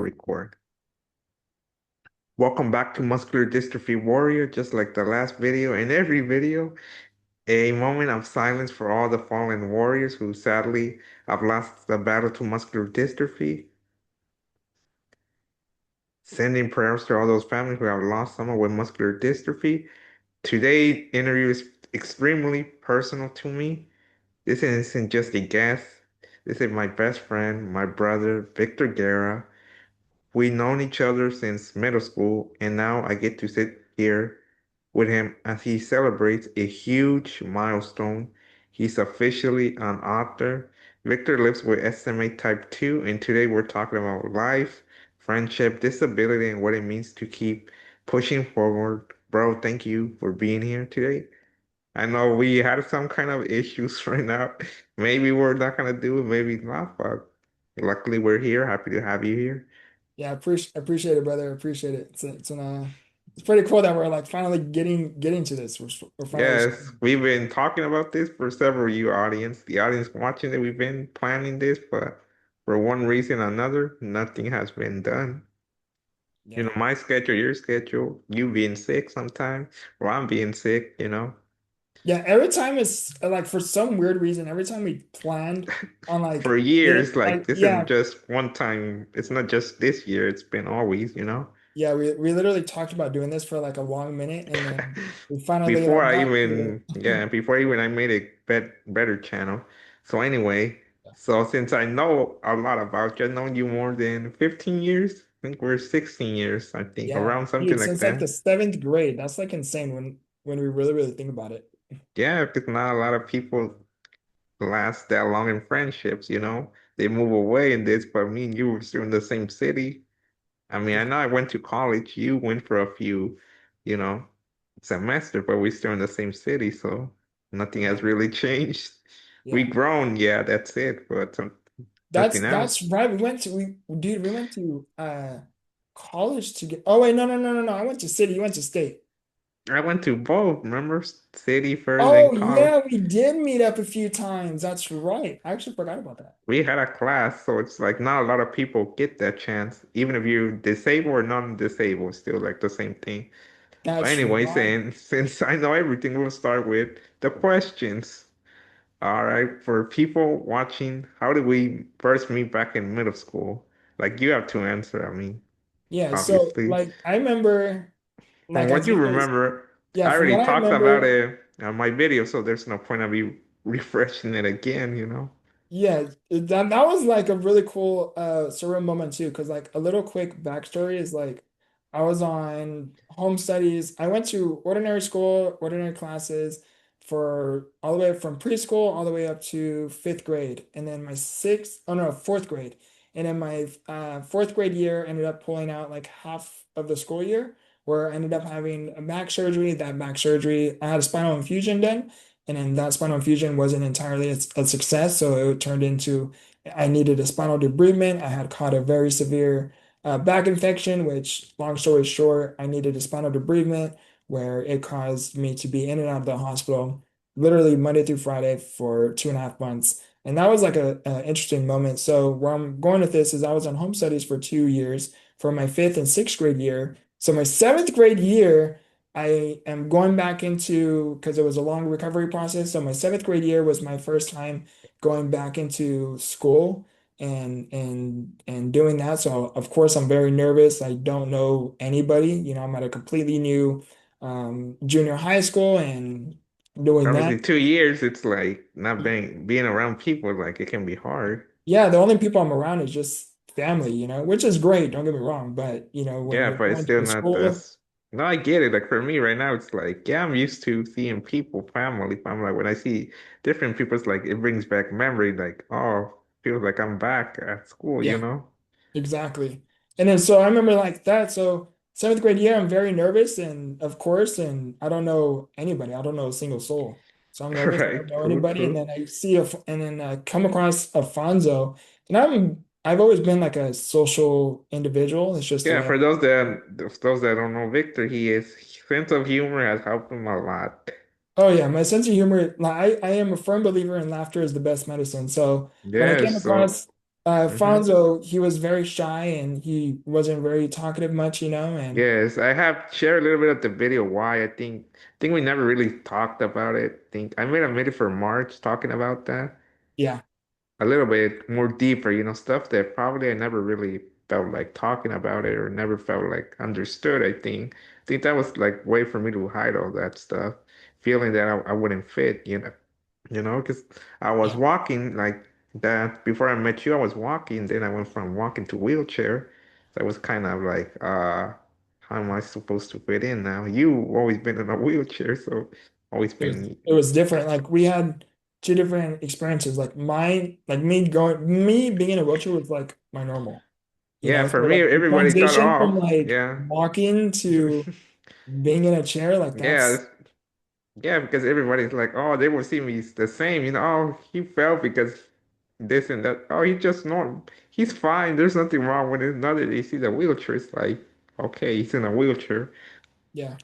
record. Welcome back to Muscular Dystrophy Warrior. Just like the last video and every video, a moment of silence for all the fallen warriors who sadly have lost the battle to muscular dystrophy. Sending prayers to all those families who have lost someone with muscular dystrophy. Today's interview is extremely personal to me. This isn't just a guest. This is my best friend, my brother, Victor Guerra. We've known each other since middle school, and now I get to sit here with him as he celebrates a huge milestone. He's officially an author. Victor lives with SMA Type 2, and today we're talking about life, friendship, disability, and what it means to keep pushing forward. Bro, thank you for being here today. I know we had some kind of issues right now. Maybe we're not gonna do it, maybe not, but luckily we're here. Happy to have you here. Yeah, appreciate it, brother. Appreciate it. It's pretty cool that we're like finally getting to this. We're finally Yes, we've been talking about this for several you audience. The audience watching it, we've been planning this, but for one reason or another, nothing has been done. yeah. My schedule, your schedule, you being sick sometimes, or I'm being sick. Yeah, every time it's like for some weird reason, every time we planned on For like years, it like like this isn't yeah, just one time, it's not just this year, it's been always. yeah, we literally talked about doing this for like a long minute and then we finally Before like I got to even, it. yeah, before even I made a better channel. So anyway, so since I know a lot about you, I've known you more than 15 years. I think we're 16 years, I think, Yeah, around something dude, like since like that. the seventh grade. That's like insane when we really think about it. Yeah, because not a lot of people last that long in friendships. They move away in this, but me and you were still in the same city. I mean, I know I went to college. You went for a few, you know, semester, but we're still in the same city, so nothing Yeah. has really changed. We Yeah. grown, yeah, that's it, but That's nothing that's else. right. We went to college to get oh wait, no. I went to city, you went to state. I went to both, remember? City first, then Oh college. yeah, we did meet up a few times. That's right. I actually forgot about that. We had a class, so it's like not a lot of people get that chance. Even if you're disabled or non-disabled, still like the same thing. But That's anyway, right. since I know everything, we'll start with the questions. All right, for people watching, how did we first meet back in middle school? Like you have to answer, I mean, Yeah, so obviously. like I remember From like what as you it was remember, yeah, I from already what I talked about remember. it on my video, so there's no point of me refreshing it again. Yeah, that was like a really cool surreal moment too, because like a little quick backstory is like I was on home studies. I went to ordinary school, ordinary classes for all the way from preschool all the way up to fifth grade. And then my sixth, oh no, fourth grade. And then my fourth grade year ended up pulling out like half of the school year, where I ended up having a back surgery. That back surgery, I had a spinal infusion done. And then that spinal infusion wasn't entirely a success, so it turned into I needed a spinal debridement. I had caught a very severe back infection, which, long story short, I needed a spinal debridement where it caused me to be in and out of the hospital literally Monday through Friday for 2.5 months. And that was like a interesting moment. So where I'm going with this is I was on home studies for 2 years for my fifth and sixth grade year. So my seventh grade year, I am going back into because it was a long recovery process. So my seventh grade year was my first time going back into school and doing that. So of course I'm very nervous. I don't know anybody. I'm at a completely new junior high school and doing that. Obviously, 2 years, it's like not being around people, like it can be hard. Yeah, the only people I'm around is just family, which is great. Don't get me wrong, but when Yeah, you're but it's going to still a not school, this. No, I get it. Like for me right now, it's like, yeah, I'm used to seeing people, family. I'm like, when I see different people, it's like it brings back memory. Like, oh, feels like I'm back at school, you yeah. know? Exactly. And then so I remember like that. So seventh grade year, I'm very nervous and of course, and I don't know anybody. I don't know a single soul. So I'm nervous. I Right. don't know True, anybody. And true. then I see and then come across Alfonso. And I've always been like a social individual. It's just the Yeah, way. for those that don't know Victor, his sense of humor has helped him a lot. Oh yeah, my sense of humor. Like I am a firm believer in laughter is the best medicine. So when I came Yes, so across Mm-hmm. Fonzo, he was very shy and he wasn't very talkative much, and Yes, I have shared a little bit of the video why I think we never really talked about it. Think I made a video for March talking about that. yeah, A little bit more deeper, stuff that probably I never really felt like talking about it or never felt like understood, I think that was like way for me to hide all that stuff, feeling that I wouldn't fit, because I was yeah, walking like that before I met you. I was walking, then I went from walking to wheelchair. So I was kind of like, how am I supposed to fit in now? You always been in a wheelchair, so always it was been. it was different. Like we had two different experiences. Like mine, like me being in a wheelchair was like my normal, Yeah, So for me, like the everybody thought, transition from oh, like yeah. walking to being in a chair, like Yeah, that's yeah, because everybody's like, oh, they will see me the same, oh, he fell because this and that. Oh, he just not, he's fine. There's nothing wrong with it. Now that they see the wheelchair, it's like, okay, he's in a wheelchair. yeah.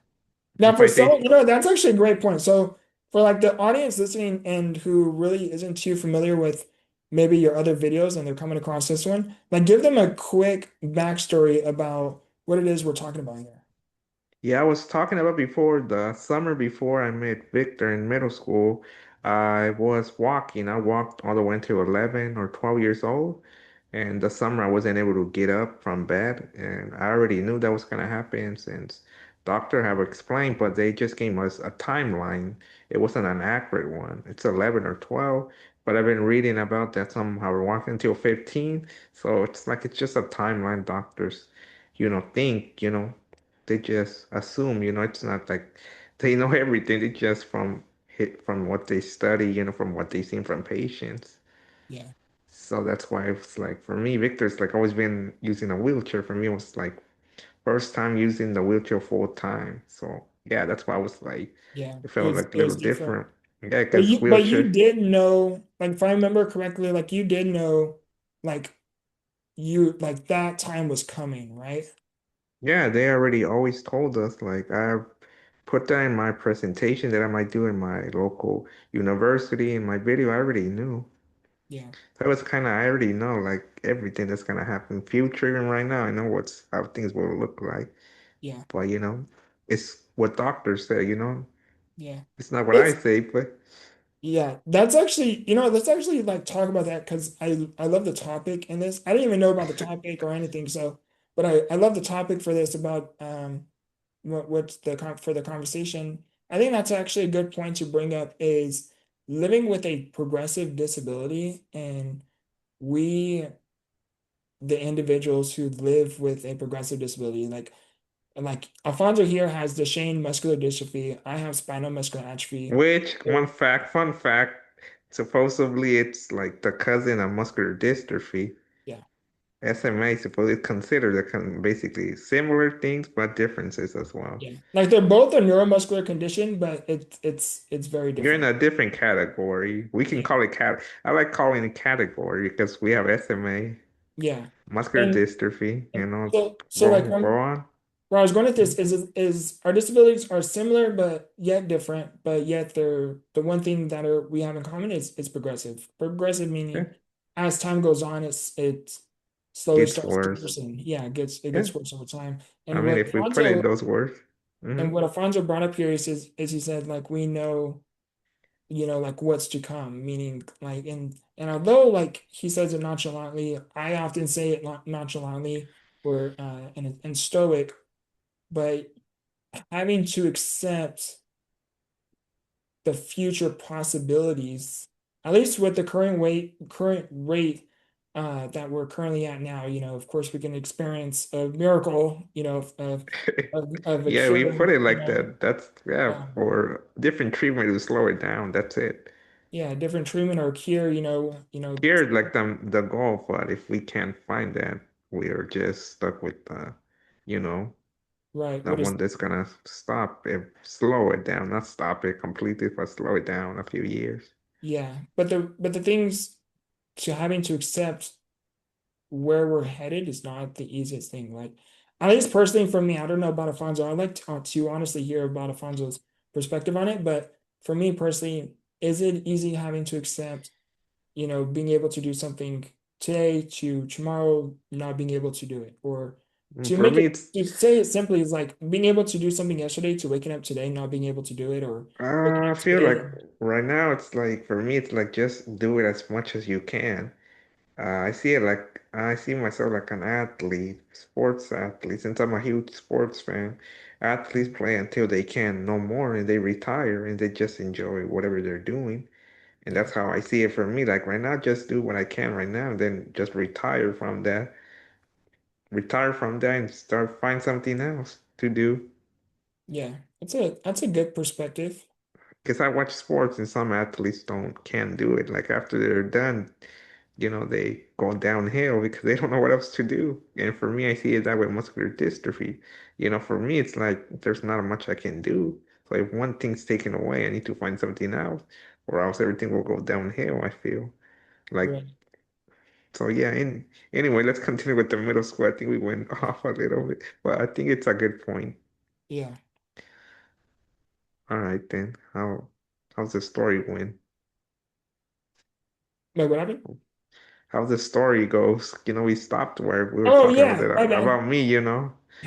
Now, If for I someone, say, that's actually a great point. So, for like the audience listening and who really isn't too familiar with maybe your other videos and they're coming across this one, like give them a quick backstory about what it is we're talking about here. yeah, I was talking about before the summer before I met Victor in middle school. I was walking. I walked all the way until 11 or 12 years old. And the summer I wasn't able to get up from bed. And I already knew that was going to happen since doctor have explained, but they just gave us a timeline. It wasn't an accurate one. It's 11 or 12. But I've been reading about that somehow we're walking until 15. So it's like it's just a timeline doctors, think, they just assume, it's not like they know everything. They just from what they study, from what they seen from patients. Yeah, So that's why it's like for me, Victor's like always been using a wheelchair. For me, it was like first time using the wheelchair full time. So yeah, that's why I was like, yeah. it It felt was like a it little was different. different. Yeah, But because you wheelchair. did know, like if I remember correctly, like you did know, like you like that time was coming, right? Yeah, they already always told us, like, I've put that in my presentation that I might do in my local university in my video. I already knew. Yeah, So it was kind of, I already know, like, everything that's gonna happen future. Even right now, I know how things will look like. yeah, But, it's what doctors say, yeah. It's not what I It's say, but Yeah, that's actually, let's actually like talk about that because I love the topic in this. I didn't even know about the topic or anything, so but I love the topic for this about what's for the conversation. I think that's actually a good point to bring up is living with a progressive disability and we the individuals who live with a progressive disability like Alfonso here has Duchenne muscular dystrophy. I have spinal muscular atrophy. which, fun fact, supposedly it's like the cousin of muscular dystrophy. Yeah. SMA supposedly considered basically similar things, but differences as well. Yeah. Like they're both a neuromuscular condition, but it's very You're in different. a different category. We can Yeah. call it I like calling it category because we have SMA, Yeah. muscular And, dystrophy, and so like go on. where I was going with this is our disabilities are similar but yet different, but yet they're the one thing that we have in common is progressive. Progressive meaning Okay. as time goes on, it slowly Gets starts to worse. worsen. Yeah, it Yeah. gets worse over time. I And mean, what if we put it in Alfonso those words. Hmm. and what Alfonso brought up here is he said like we know like what's to come, meaning like and although like he says it nonchalantly, I often say it nonchalantly or and stoic, but having to accept the future possibilities, at least with the current rate that we're currently at now, of course we can experience a miracle, of a Yeah, we cure, put it like that. That's, yeah, um, or different treatment to slow it down. That's it. yeah, different treatment or cure, Here, like the goal, but if we can't find that, we are just stuck with you know, right, the what is one that's gonna stop it, slow it down, not stop it completely, but slow it down a few years. Yeah, but the things to having to accept where we're headed is not the easiest thing. Like, at least personally for me, I don't know about Afonso. I'd like to honestly hear about Afonso's perspective on it. But for me personally, is it easy having to accept, being able to do something? today to tomorrow not being able to do it, or to For make me, it it's to say it simply is like being able to do something yesterday to waking up today not being able to do it, or waking I up feel like today. right now it's like for me it's like just do it as much as you can. I see it like I see myself like an athlete, sports athlete. Since I'm a huge sports fan, athletes play until they can no more and they retire and they just enjoy whatever they're doing. And Yeah, that's how I see it for me. Like right now, just do what I can right now, and then just retire from that and start find something else to do. yeah, that's a good perspective. Because I watch sports and some athletes don't can't do it. Like after they're done, they go downhill because they don't know what else to do. And for me, I see it that way, muscular dystrophy. For me, it's like there's not much I can do. So if one thing's taken away, I need to find something else, or else everything will go downhill, I feel. Like Right. so yeah, anyway, let's continue with the middle school. I think we went off a little bit, but I think it's a good point. Yeah. All right then. How's the story went? Wait, what happened? How the story goes. We stopped where we were Oh talking about yeah, that my bad. about me.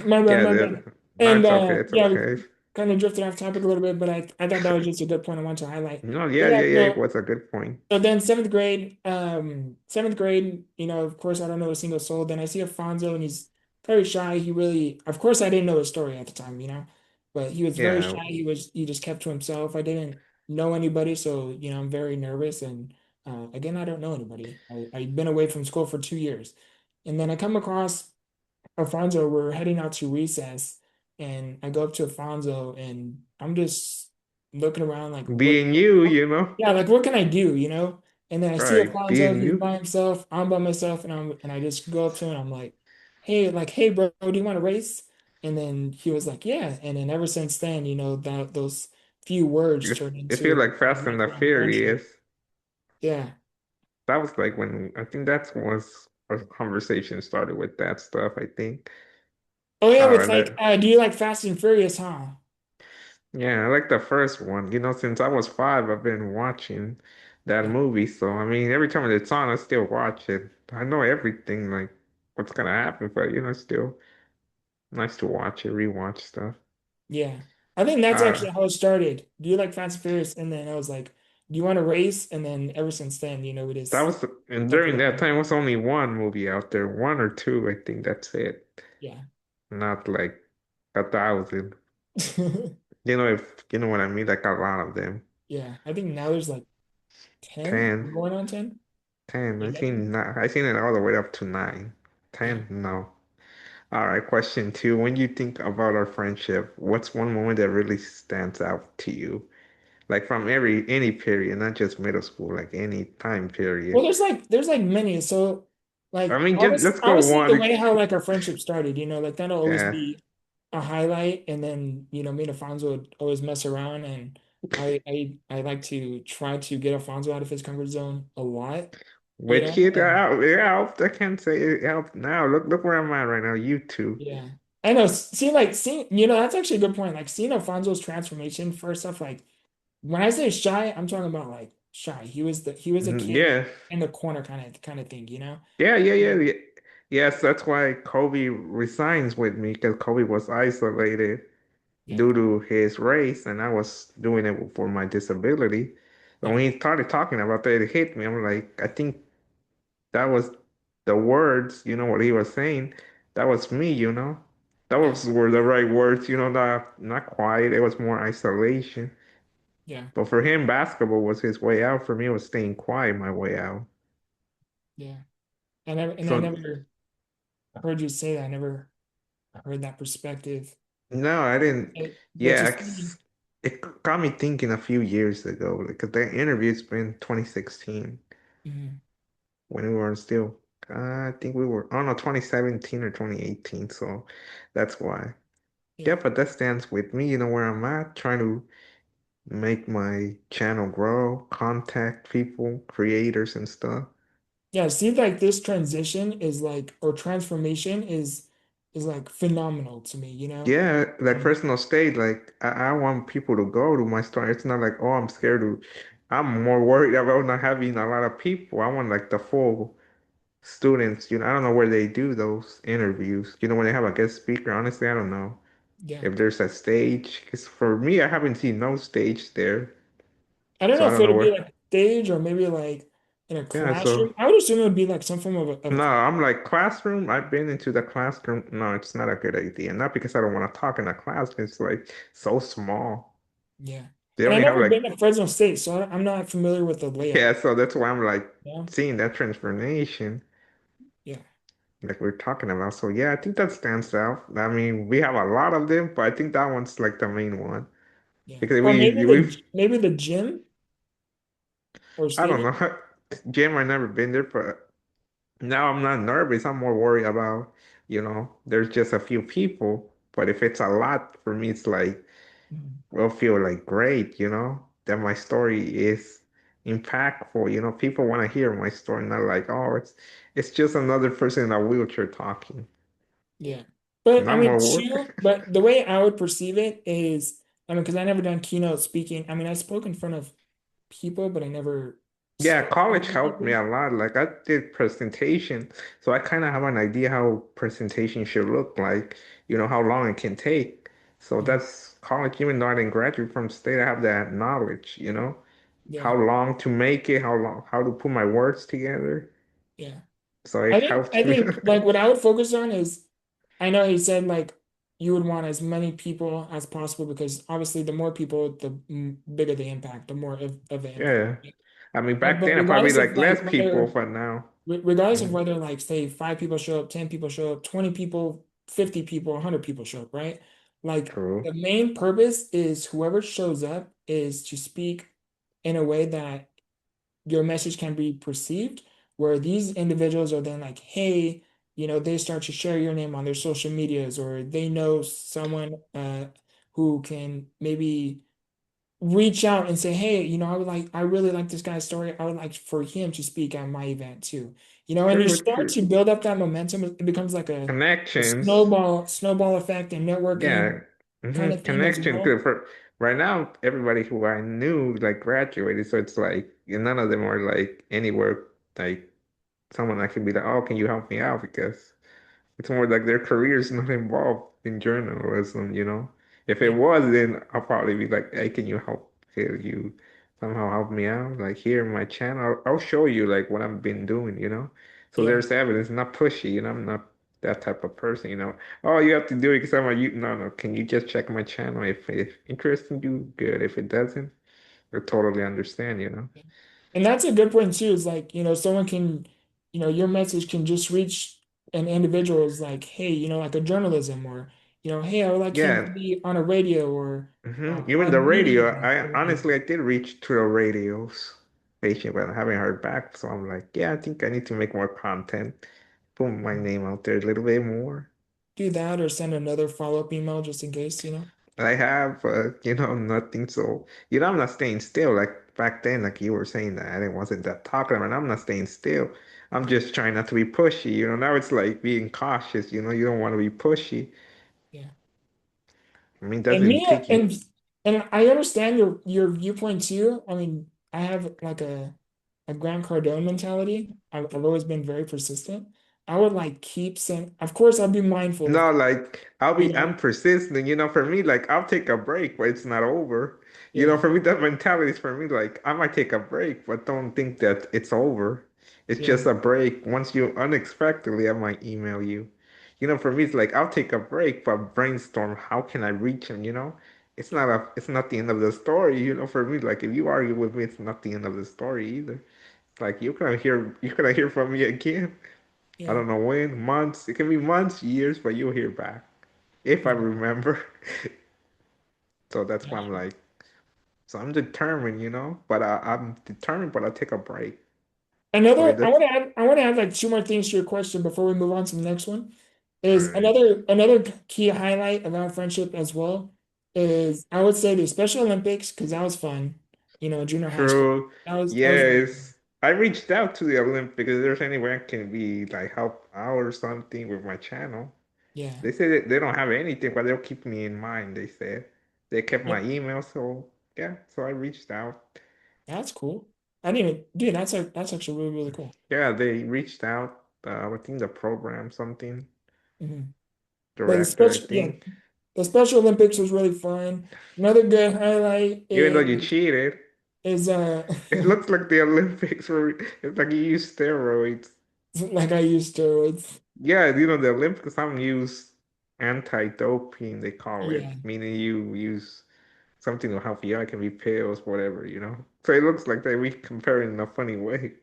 My bad, Yeah, my bad. no, And it's okay, it's yeah, we okay. kind of drifted off topic a little bit, but I thought that was just a good point I want to highlight. No, But yeah, yeah, yeah, yeah, it so was a good point. so then seventh grade, of course I don't know a single soul. Then I see Alfonso and he's very shy. He really, of course I didn't know his story at the time, but he was very Yeah, shy. He just kept to himself. I didn't know anybody, so I'm very nervous. And again, I don't know anybody. I've been away from school for 2 years. And then I come across Alfonso, we're heading out to recess, and I go up to Alfonso, and I'm just looking around like, being you, yeah, like what can I do, And then I see right, Alfonso, being he's you. by himself, I'm by myself, and I just go up to him, and I'm like, hey, bro, do you want to race? And then he was like, yeah. And then ever since then, that those few words turned It feel into like a Fast and the lifelong friendship. Furious. Yeah. That was like when I think that was our conversation started with that stuff, I think. Oh yeah, All with right, like, do you like Fast and Furious, huh? yeah, I like the first one. Since I was 5, I've been watching that Yeah. movie. So, I mean, every time it's on, I still watch it. I know everything, like what's gonna happen, but it's still nice to watch it, rewatch stuff. Yeah. I think that's Uh, actually how it started. Do you like Fast and Furious? And then I was like, do you want to race? And then ever since then, we that just was, and stuck during with that it. time, was only one movie out there, one or two, I think that's it. Yeah. Not like 1,000. If you know what I mean, like a lot of them. Yeah. I think now there's like 10 10, going on 10, 10. 11. I seen it all the way up to 9. Yeah. 10, no. All right, question two. When you think about our friendship, what's one moment that really stands out to you? Like from any period, not just middle school, like any time Well, period. there's like many. So I like mean, just let's go obviously the one. way how like our friendship started, like that'll always Yeah. be a highlight. And then, me and Alfonso would always mess around, and I like to try to get Alfonso out of his comfort zone a lot, Which it and it helped. I can't say it helped now. Look where I'm at right now. You two. yeah. I know. See, like, that's actually a good point. Like, seeing Alfonso's transformation first off, like, when I say shy, I'm talking about like shy. He was a kid Yeah. in the corner kind of thing. Yeah, yeah, yeah, Yeah. yeah. Yes, that's why Kobe resigns with me because Kobe was isolated Yeah. due to his race, and I was doing it for my disability. So Yeah. when he started talking about that, it hit me. I'm like, I think that was the words, what he was saying. That was me. That Yeah. were the right words, not quiet. It was more isolation. Yeah. But for him, basketball was his way out. For me, it was staying quiet my way out. Yeah. And I So never heard you say that. I never heard that perspective. no, I didn't. But to Yeah, see, it got me thinking a few years ago because that interview's been 2016 mhm, when we were still. I think we were, oh no, 2017 or 2018. So that's why. yeah. Yeah, but that stands with me, where I'm at, trying to make my channel grow, contact people, creators and stuff. Yeah, see, like this transition is like, or transformation is like phenomenal to me. Yeah, like And personal state, like I want people to go to my store. It's not like, oh, I'm scared to, I'm more worried about not having a lot of people. I want like the full. students, I don't know where they do those interviews. When they have a guest speaker, honestly, I don't know Yeah. if there's a stage. Because for me, I haven't seen no stage there. I don't So know I if don't it know would be where. like stage or maybe like in a Yeah, so classroom. I would assume it would be like some form of no, class. I'm like classroom. I've been into the classroom. No, it's not a good idea. Not because I don't want to talk in a class, 'cause it's like so small. Yeah. They And I've only have never like, been to Fresno State, so I'm not familiar with the layout. yeah, so that's why I'm like Yeah. seeing that transformation Yeah. like we're talking about. So yeah, I think that stands out. I mean, we have a lot of them, but I think that one's like the main one Yeah. because Or we've maybe the gym or I don't stadium. know. Gym, I've never been there, but now I'm not nervous. I'm more worried about, there's just a few people. But if it's a lot, for me, it's like, Mhm. will feel like great, that my story is impactful. People want to hear my story, not like, oh, it's just another person in a wheelchair talking. Yeah. But I Not mean, more too, work. but the way I would perceive it is, I mean, because I never done keynote speaking. I mean, I spoke in front of people, but I never Yeah, spoke in college front of helped me people. a lot. Like I did presentation, so I kind of have an idea how presentation should look like, how long it can take. So Yeah. that's college, even though I didn't graduate from state, I have that knowledge, Yeah. how long to make it, how to put my words together. Yeah. So it I helped me. think like what I would focus on is I know he said like you would want as many people as possible because obviously the more people, the bigger the impact, the more of the impact. Yeah. I mean, back But then I probably regardless of like like less people, whether but now. regardless of Mhm. whether like say 5 people show up, 10 people show up, 20 people, 50 people, 100 people show up, right? Like True. the main purpose is whoever shows up is to speak in a way that your message can be perceived, where these individuals are then like, hey, they start to share your name on their social medias, or they know someone who can maybe reach out and say, hey, I really like this guy's story. I would like for him to speak at my event too. And you True, start true. to build up that momentum. It becomes like a Connections. snowball effect and networking Yeah, kind of thing as connection. well. Good for right now. Everybody who I knew like graduated, so it's like none of them are like anywhere like someone I can be like, oh, can you help me out? Because it's more like their career is not involved in journalism. If it Yeah, was, then I'll probably be like, hey, can you help? Can you somehow help me out? Like here in my channel, I'll show you like what I've been doing. So yeah, there's evidence, not pushy. I'm not that type of person. Oh, you have to do it because I'm a you. No, no. Can you just check my channel? If it interests you, good. If it doesn't, I totally understand. yeah. And that's a good point too, is like, someone can, your message can just reach an individual is like, hey, like a journalism or, hey, I would like him to Yeah. be on a radio or Even the on media radio, I or honestly whatever. I did reach to the radios station, but I haven't heard back. So I'm like, yeah, I think I need to make more content, put my name out there a little bit more. Do that or send another follow-up email just in case. I have, nothing. So, I'm not staying still. Like back then, like you were saying that I didn't wasn't that talkative, and I'm not staying still. I'm Yeah, just trying not to be pushy. Now it's like being cautious. You don't want to be pushy. yeah. I mean, And doesn't me take you. and I understand your viewpoint too. I mean, I have like a Grant Cardone mentality. I've always been very persistent. I would like keep saying, of course, I'll be mindful of, No, like you I'm know, persistent. For me, like I'll take a break, but it's not over. yeah, For me, that mentality is for me, like I might take a break, but don't think that it's over. It's yeah, just a break. Once you unexpectedly, I might email you. For me, it's like I'll take a break, but brainstorm how can I reach him. yeah, It's not the end of the story. For me, like if you argue with me, it's not the end of the story either. It's like you can hear from me again. I yeah, don't know when, months. It can be months, years, but you'll hear back if I yeah. remember. So that's why That's I'm true. like, so I'm determined. But I'm determined, but I'll take a break. So Another, that's I want to add like two more things to your question before we move on to the next one. all Is right. another key highlight of our friendship as well is I would say the Special Olympics because that was fun, junior high school. True. That was really fun. Yes. I reached out to the Olympics. If there's anywhere I can be like help out or something with my channel. Yeah, They say that they don't have anything, but they'll keep me in mind. They said they kept yeah, my email, so yeah. So I reached out. that's cool. I didn't even, dude, that's actually really really cool. Yeah, they reached out. I think the program something Mhm. But the director, I special, yeah, think. the Special Olympics was really fun. Another good highlight Even though you cheated, is it looks like the Olympics were. It's like you use steroids. like I used steroids. Yeah, the Olympics some use anti-doping, they call it, Yeah. meaning you use something to help you out. It can be pills, whatever. So it looks like they we compare it in a funny way.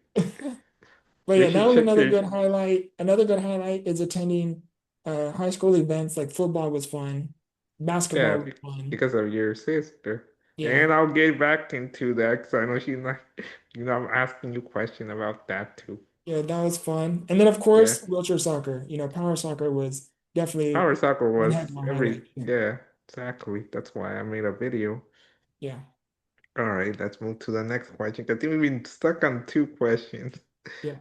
But You yeah, that should was check another your good highlight. Another good highlight is attending high school events like football was fun, yeah, basketball was fun. because of your sister. Yeah. And I'll get back into that because I know she's not, I'm asking you question about that too. Yeah, that was fun. And then of Yeah. course, wheelchair soccer. Power soccer was definitely Power soccer one heck was of a highlight. yeah, exactly. That's why I made a video. Yeah. All right, let's move to the next question. 'Cause I think we've been stuck on two questions. Yeah.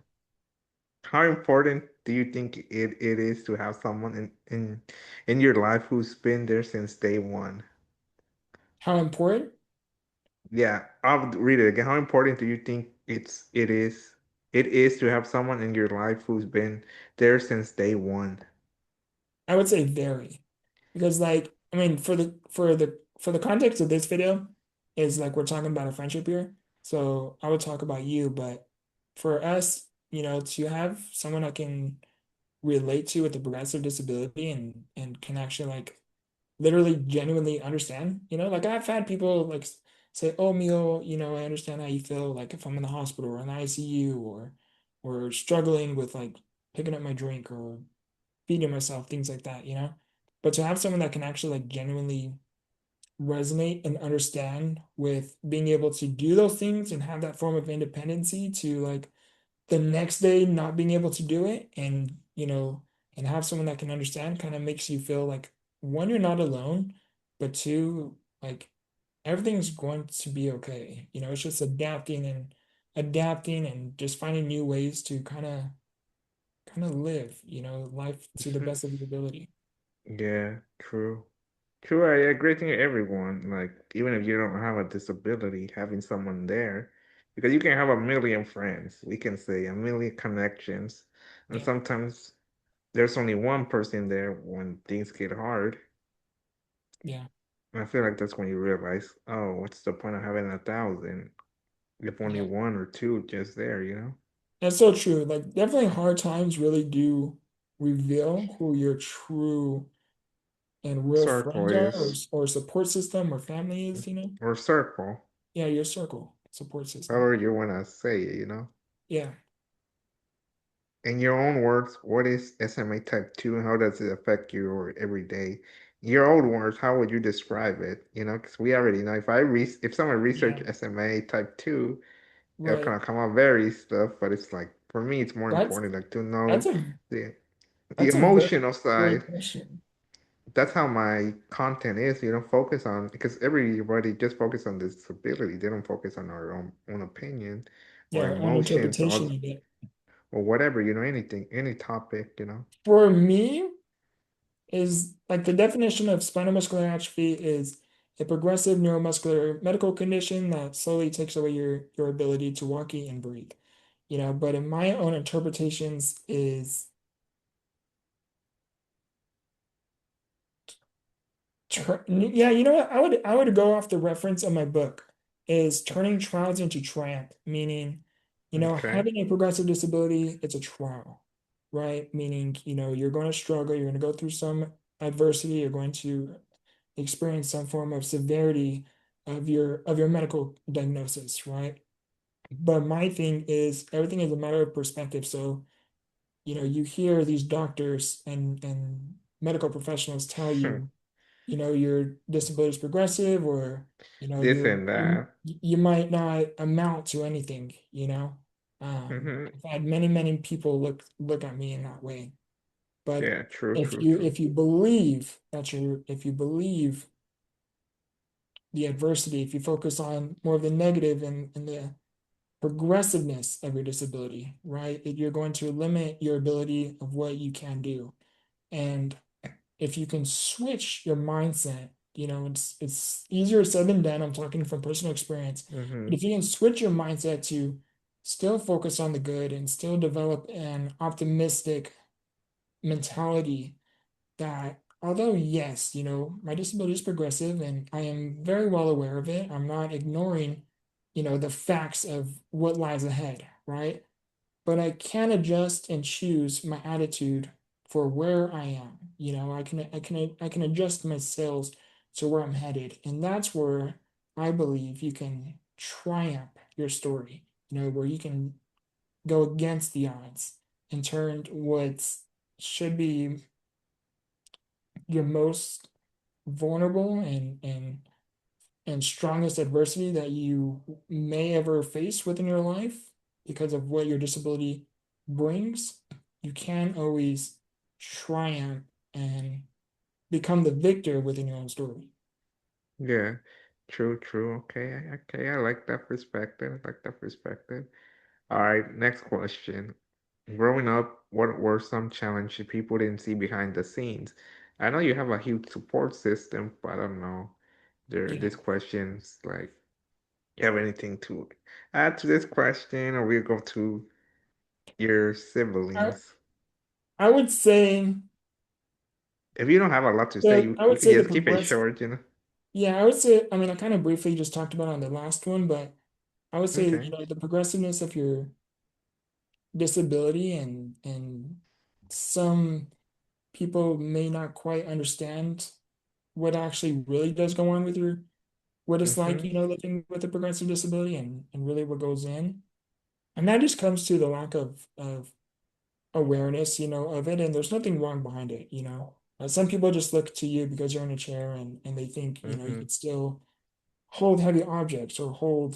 How important do you think it is to have someone in your life who's been there since day one? How important? Yeah, I'll read it again. How important do you think it is to have someone in your life who's been there since day one? I would say very. Because like, I mean, for the context of this video is like we're talking about a friendship here. So I would talk about you, but for us, to have someone I can relate to with a progressive disability and can actually like literally genuinely understand. Like I've had people like say, "Oh, Mio, I understand how you feel like if I'm in the hospital or in the ICU or struggling with like picking up my drink or feeding myself, things like that. But to have someone that can actually like genuinely resonate and understand with being able to do those things and have that form of independency to like the next day not being able to do it and have someone that can understand kind of makes you feel like one, you're not alone, but two, like everything's going to be okay. It's just adapting and just finding new ways to kind of live, life to the best of your ability. Yeah, true. True, I agree with everyone. Like, even if you don't have a disability, having someone there, because you can have a million friends, we can say a million connections, and Yeah, sometimes there's only one person there when things get hard. yeah, And I feel like that's when you realize, oh, what's the point of having 1,000 if only yeah. one or two just there? That's so true. Like definitely hard times really do reveal who your true and real Circle friends are is, or support system or family is. or circle, Yeah, your circle support system. however you want to say it. Yeah. In your own words, what is SMA type 2 and how does it affect your everyday? In your own words, how would you describe it? Because we already know if someone research Yeah. SMA type 2, it'll Right. kind of come out very stuff, but it's like for me it's more That's important like to that's know a the the that's a very emotional side. great question. That's how my content is, focus on because everybody just focus on disability. They don't focus on our own opinion Yeah, or our own emotions interpretation of it. or whatever, anything, any topic. For me, is like the definition of spinal muscular atrophy is a progressive neuromuscular medical condition that slowly takes away your ability to walk, eat, and breathe. But in my own interpretations is yeah, you know what? I would go off the reference of my book is turning trials into triumph, meaning, Okay. having a progressive disability, it's a trial, right? Meaning, you're going to struggle, you're going to go through some adversity, you're going to experience some form of severity of your medical diagnosis, right? But my thing is everything is a matter of perspective. So, you hear these doctors and medical professionals tell you your disability is progressive or This you're and you, that. you might not amount to anything. Hmm. I've had many people look at me in that way, but Yeah, true, if true, you true. if you believe if you believe the adversity, if you focus on more of the negative and the progressiveness of your disability, right, you're going to limit your ability of what you can do. And if you can switch your mindset, it's easier said than done. I'm talking from personal experience. But Hmm. if you can switch your mindset to still focus on the good and still develop an optimistic mentality that although yes, my disability is progressive and I am very well aware of it, I'm not ignoring, the facts of what lies ahead, right? But I can adjust and choose my attitude for where I am. I can adjust my sails to where I'm headed. And that's where I believe you can triumph your story, where you can go against the odds and turn what should be your most vulnerable and strongest adversity that you may ever face within your life because of what your disability brings, you can always triumph and become the victor within your own story. Yeah, true, true. Okay, okay. I like that perspective. I like that perspective. All right, next question. Growing up, what were some challenges people didn't see behind the scenes? I know you have a huge support system, but I don't know. Yeah. This question's like, you have anything to add to this question, or we go to your I, siblings? I would say If you don't have a lot to say, I you would can say the just keep it progress short, you know? yeah, I would say I mean I kind of briefly just talked about it on the last one, but I would say, Okay. the progressiveness of your disability and some people may not quite understand what actually really does go on with what it's like, Mm-hmm. living with a progressive disability and really what goes in. And that just comes to the lack of awareness, of it. And there's nothing wrong behind it, Some people just look to you because you're in a chair and they think, you Mm-hmm. could still hold heavy objects or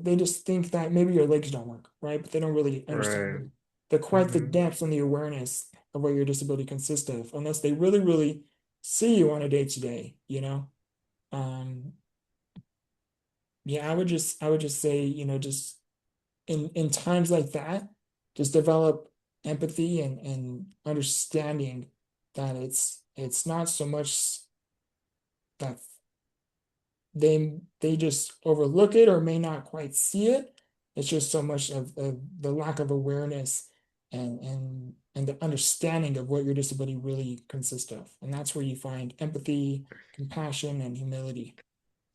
they just think that maybe your legs don't work, right? But they don't really Right. understand quite the Mm-hmm. depth and the awareness of what your disability consists of, unless they really, really see you on a day to day, Um, yeah, I would just say, just in times like that, just develop empathy and understanding that it's not so much that they just overlook it or may not quite see it. It's just so much of the lack of awareness and the understanding of what your disability really consists of. And that's where you find empathy, compassion, and humility.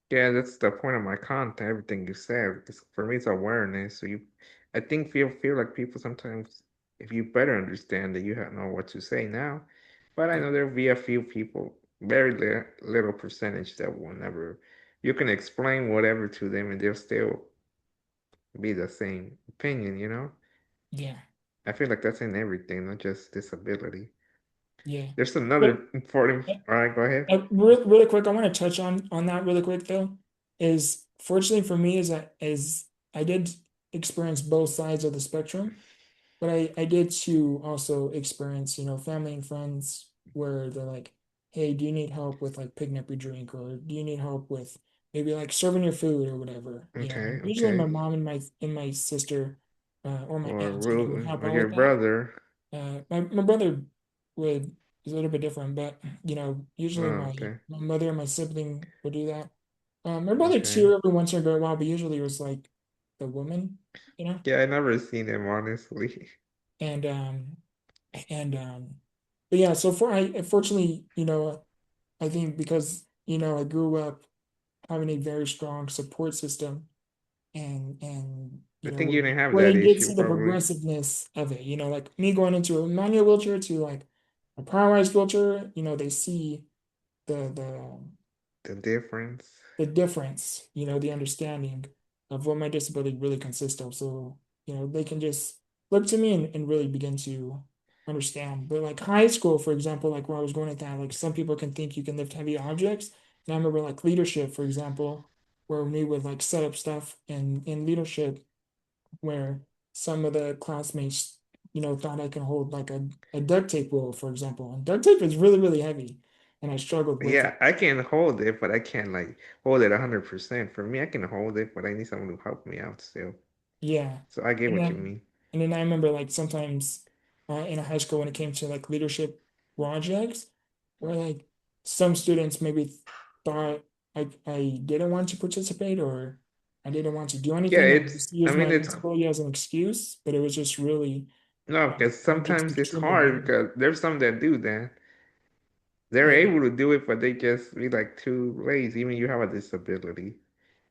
Yeah, that's the point of my content, everything you said. Because for me, it's awareness. So I think feel like people sometimes, if you better understand that you have know what to say now. But I Yeah, know there'll be a few people, very little percentage that will never. You can explain whatever to them, and they'll still be the same opinion. You know, yeah, I feel like that's in everything, not just disability. yeah. There's But another important. All right, go ahead. really quick, I want to touch on that really quick though. Is fortunately for me is I did experience both sides of the spectrum. But I did too also experience, family and friends where they're like, hey, do you need help with like picking up your drink or do you need help with maybe like serving your food or whatever, Okay, Usually my okay. mom and my sister or my Or aunt, would Ru help or out your with that. brother. My brother would is a little bit different, but usually Oh, my okay, my mother and my sibling would do that. My brother okay. too, every once in a great while, but usually it was like the woman, you know. Yeah, I never seen him honestly. And and but yeah, so fortunately, I think because I grew up having a very strong support system and I think where you didn't have where that they did issue see the probably. progressiveness of it, like me going into a manual wheelchair to like a powerized wheelchair, they see the The difference. the difference, the understanding of what my disability really consists of. So, they can just look to me and really begin to understand. But like high school, for example, like where I was going at that, like some people can think you can lift heavy objects. And I remember like leadership, for example, where we would like set up stuff in leadership where some of the classmates, thought I can hold like a duct tape roll, for example. And duct tape is really, really heavy. And I struggled with it. Yeah, I can hold it, but I can't like hold it 100%. For me, I can hold it, but I need someone to help me out still. Yeah. So I get And what you then mean. and then I remember like sometimes in high school when it came to like leadership projects where like some students maybe thought I didn't want to participate or I didn't want to do Yeah, anything. I it's, just I used mean, my it's, disability as an excuse, but it was just really no, because just sometimes it's extremely hard hard. because there's some that do that. They're Yeah, able to do it, but they just be like too lazy, even you have a disability.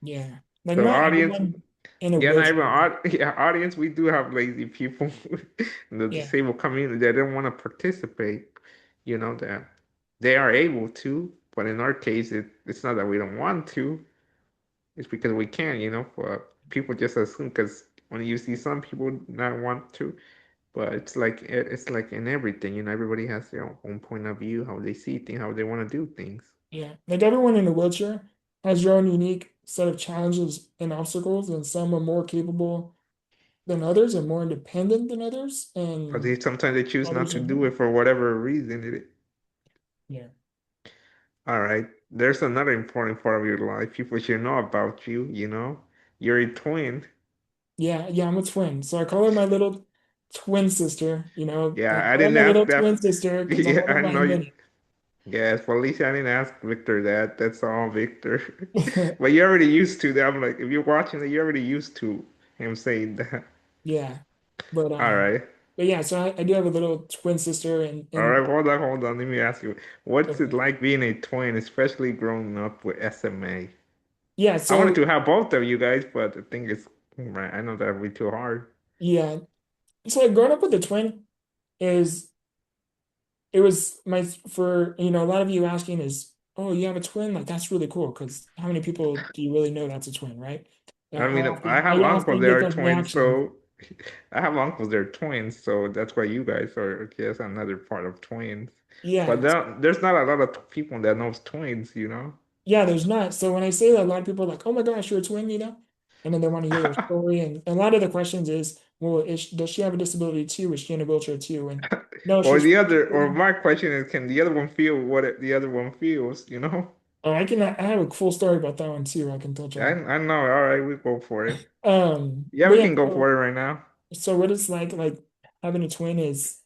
yeah. Like So not audience, everyone in a yeah, not wheelchair. even yeah, audience, we do have lazy people in the Yeah, disabled community that don't want to participate. That they are able to, but in our case, it's not that we don't want to. It's because we can, but people just assume because when you see some people not want to, but it's like in everything, everybody has their own point of view, how they see things, how they want to do things. yeah. Like everyone in a wheelchair has their own unique set of challenges and obstacles, and some are more capable than others and more independent than others, But and sometimes they choose not others to are do not. it for whatever reason. Yeah. All right. There's another important part of your life people should know about you. You're a twin. Yeah, yeah, I'm a twin. So I call her my little twin sister, Yeah, I I call her didn't my little ask twin that. sister because I'm Yeah, one of I my know you. many. Yes, Felicia, I didn't ask Victor that. That's all, Victor. But you're already used to that. I'm like, if you're watching it, you're already used to him saying that. Yeah. But All right. yeah, so I do have a little twin sister All and right, hold on. Let me ask you, what's it okay. like being a twin, especially growing up with SMA? Yeah, I wanted so to have both of you guys, but the thing is, right, I know that would be too hard. yeah. So like growing up with a twin is it was my for a lot of you asking is, oh, you have a twin? Like that's really cool because how many people do you really know that's a twin, right? I mean, I I have uncles often that get are that twins, reaction. so I have uncles that are twins, so that's why you guys are, okay, that's another part of twins. But Yeah, there's not a lot of people that knows twins. yeah, there's not. So when I say that, a lot of people are like, "Oh my gosh, you're a twin," and then they want to hear your story. And a lot of the questions is, "Well, does she have a disability too? Is she in a wheelchair too?" And no, Or she's the other, or fortunately. my question is, can the other one feel what the other one feels? Oh, I have a cool story about that one too. I can touch I on. I know. All right, we go for it. Yeah, But we yeah, can go for it right now. so what it's like having a twin is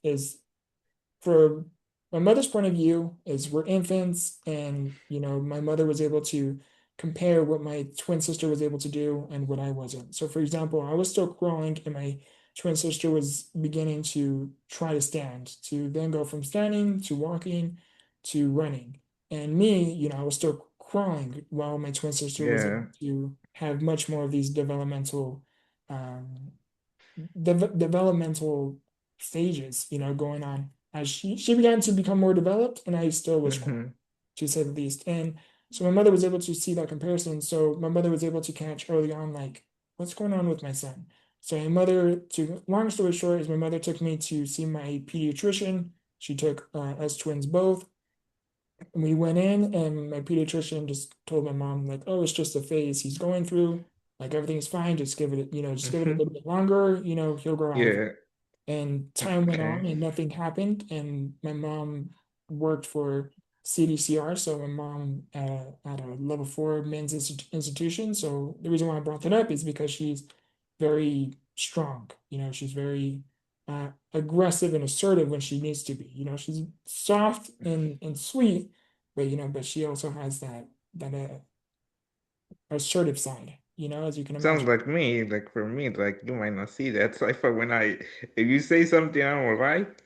for my mother's point of view is we're infants and my mother was able to compare what my twin sister was able to do and what I wasn't. So for example, I was still crawling and my twin sister was beginning to try to stand, to then go from standing to walking to running. And me, I was still crawling while my twin sister was able Yeah. to have much more of these um, developmental stages, going on as she began to become more developed, and I still was crawling, Hmm. to say the least. And so my mother was able to see that comparison. So my mother was able to catch early on, like, what's going on with my son. So my mother, to long story short, is my mother took me to see my pediatrician. She took us twins both. And we went in, and my pediatrician just told my mom, like, oh, it's just a phase he's going through. Like everything's fine. Just give it a Hmm. little bit longer. He'll grow out of it. Yeah. And time went on Okay. and nothing happened. And my mom worked for CDCR, so my mom at a level 4 men's institution. So the reason why I brought that up is because she's very strong. She's very aggressive and assertive when she needs to be. She's soft and sweet, but she also has that assertive side. As you can Sounds imagine. like me. Like for me, like you might not see that. So if you say something I don't like,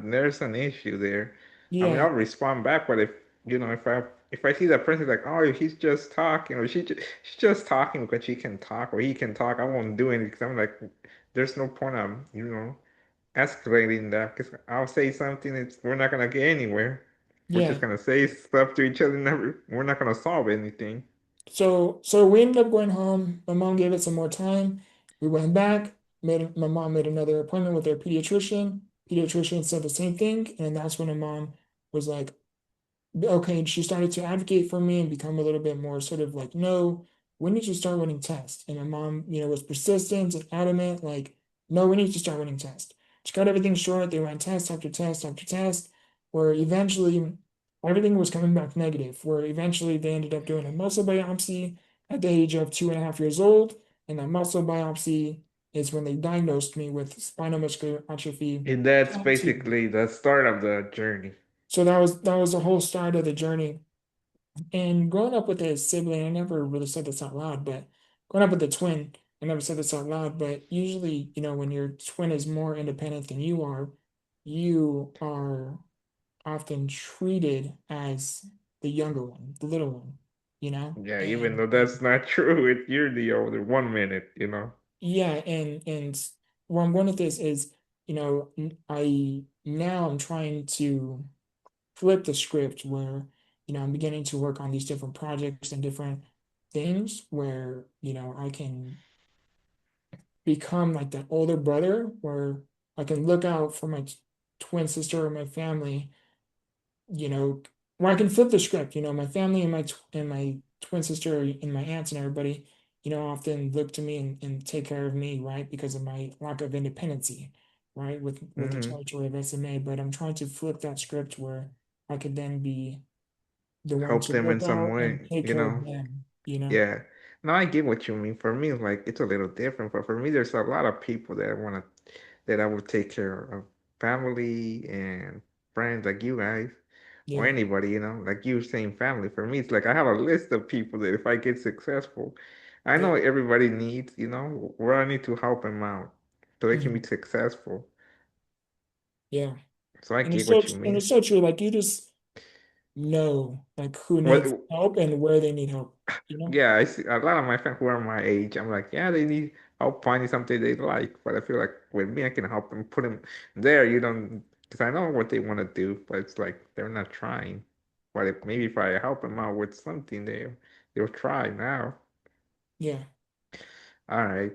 there's an issue there. I mean, Yeah, I'll respond back, but if I see that person like, oh, he's just talking, or she's just talking because she can talk or he can talk, I won't do anything. 'Cause I'm like, there's no point of escalating that because I'll say something. We're not gonna get anywhere. We're just yeah. gonna say stuff to each other. Never, we're not gonna solve anything. So we ended up going home. My mom gave it some more time. We went back. My mom made another appointment with her pediatrician. Pediatrician said the same thing, and that's when my mom was like, okay, she started to advocate for me and become a little bit more sort of like, no, we need to start running tests. And my mom, was persistent and adamant, like, no, we need to start running tests. To cut everything short, they ran test after test after test, where eventually everything was coming back negative, where eventually they ended up doing a muscle biopsy at the age of 2.5 years old. And that muscle biopsy is when they diagnosed me with spinal muscular atrophy And that's type 2. basically the start of the journey. So that was the whole start of the journey. And growing up with a sibling, I never really said this out loud, but growing up with a twin, I never said this out loud, but usually, when your twin is more independent than you are often treated as the younger one, the little one, Yeah, even and though that's not true, you're the older 1 minute, you know. yeah, and one of this is, I now I'm trying to flip the script where, I'm beginning to work on these different projects and different things where, I can become like the older brother where I can look out for my twin sister or my family, you know, where I can flip the script, my family and my twin sister and my aunts and everybody, often look to me and take care of me, right? Because of my lack of independency, right? With the Hmm. territory of SMA. But I'm trying to flip that script where I could then be the one Help to them in look some out and way, take you care of know. them. Yeah. No, I get what you mean. For me, like it's a little different, but for me, there's a lot of people that that I would take care of, family and friends like you guys, or Yeah, anybody, you know, like you were saying family. For me, it's like I have a list of people that if I get successful, I yeah, know everybody needs, you know, where I need to help them out so they can be mhm, successful. yeah. So I And get what you and mean. it's so true. Like you just know like who needs What help and where they need help, you know? Yeah, I see a lot of my friends who are my age. I'm like, yeah, they need help finding something they like. But I feel like with me, I can help them put them there. You don't, because I know what they want to do, but it's like they're not trying. But maybe if I help them out with something, they'll try now. Yeah. All right,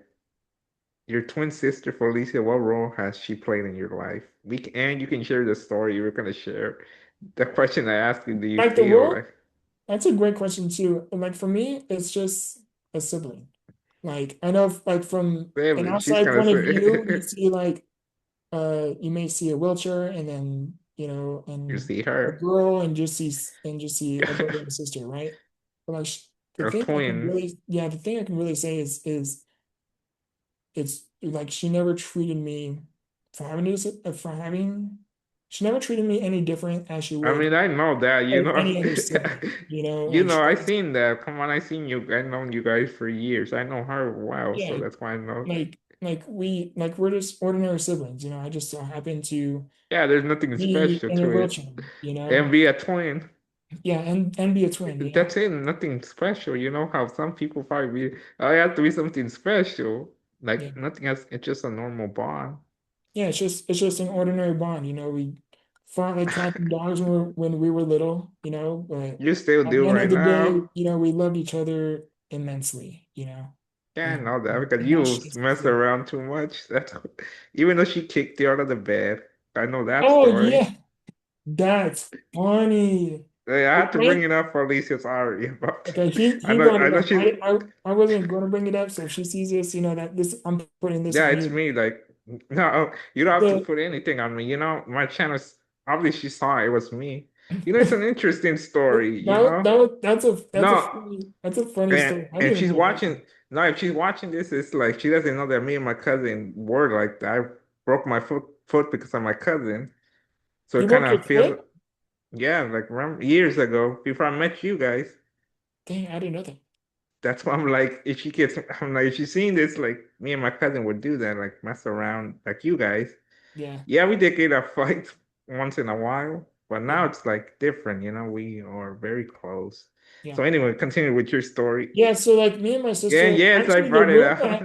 your twin sister Felicia, what role has she played in your life? And you can share the story you were gonna share. The question I asked you, do you Like the feel role, like that's a great question too. And like for me, it's just a sibling. Like I know like from an sibling? She's outside gonna point of say view, you see like you may see a wheelchair and then you and see a her, girl and just see a brother and sister, right? But like the a thing I can twin. really yeah, the thing I can really say is it's like she never treated me for having this for having she never treated me any different as she I would mean, I know that, you as know, any other sibling, you like know, she I does. seen that. Come on, I seen you. I known you guys for years. I know her well, so Yeah, that's why I know. we're just ordinary siblings, I just so happen to Yeah, there's nothing be special in a to it. wheelchair, And be a twin. yeah, and be a twin. That's it. Nothing special. You know how some people probably be, oh, it has to be something special. Yeah. Like nothing else. It's just a normal bond. Yeah, it's just an ordinary bond, we fought like cats and dogs when we were little, but You still at the do end right of the day, now. we loved each other immensely. Yeah, I And know that because and now you she gets to mess see it. around too much. That's even though she kicked you out of the bed. I know that Oh story. yeah, that's funny. Hey, I had to bring Okay, it up for Alicia. Sorry about. okay, he I know. brought I it know up. she's. I wasn't going to bring it up, so if she sees this, that this I'm putting this Yeah, on it's you. me. Like, no, you don't have to The put anything on me. You know, my channel's obviously she saw it was me. You know, it's an interesting story. You know, that's a no, that's a funny story. I and didn't she's even know that. watching. No, if she's watching this, it's like she doesn't know that me and my cousin were like that. I broke my foot because of my cousin. So You it kind broke your of feels, foot? yeah, like remember, years ago before I met you guys. Dang, I didn't know that. That's why I'm like, if she gets, I'm like, if she's seen this, like me and my cousin would do that, like mess around, like you guys. Yeah, Yeah, we did get a fight once in a while, but now yeah, it's like different, you know, we are very close. yeah. So anyway, continue with your story. Yeah, so like me and my Yeah, sister, yes, I actually the brought it room out. that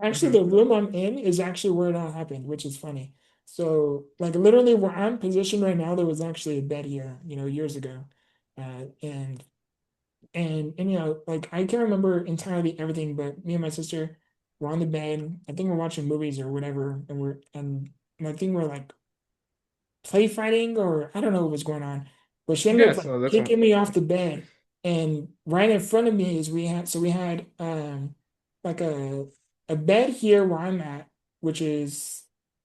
actually the room I'm in is actually where it all happened, which is funny. So like literally where I'm positioned right now, there was actually a bed here, years ago. And like I can't remember entirely everything, but me and my sister were on the bed. I think we're watching movies or whatever, and I think we're like play fighting or I don't know what was going on. But she ended Yeah, up like so that's kicking me off the bed. And right in front of me is we had like a bed here where I'm at, which is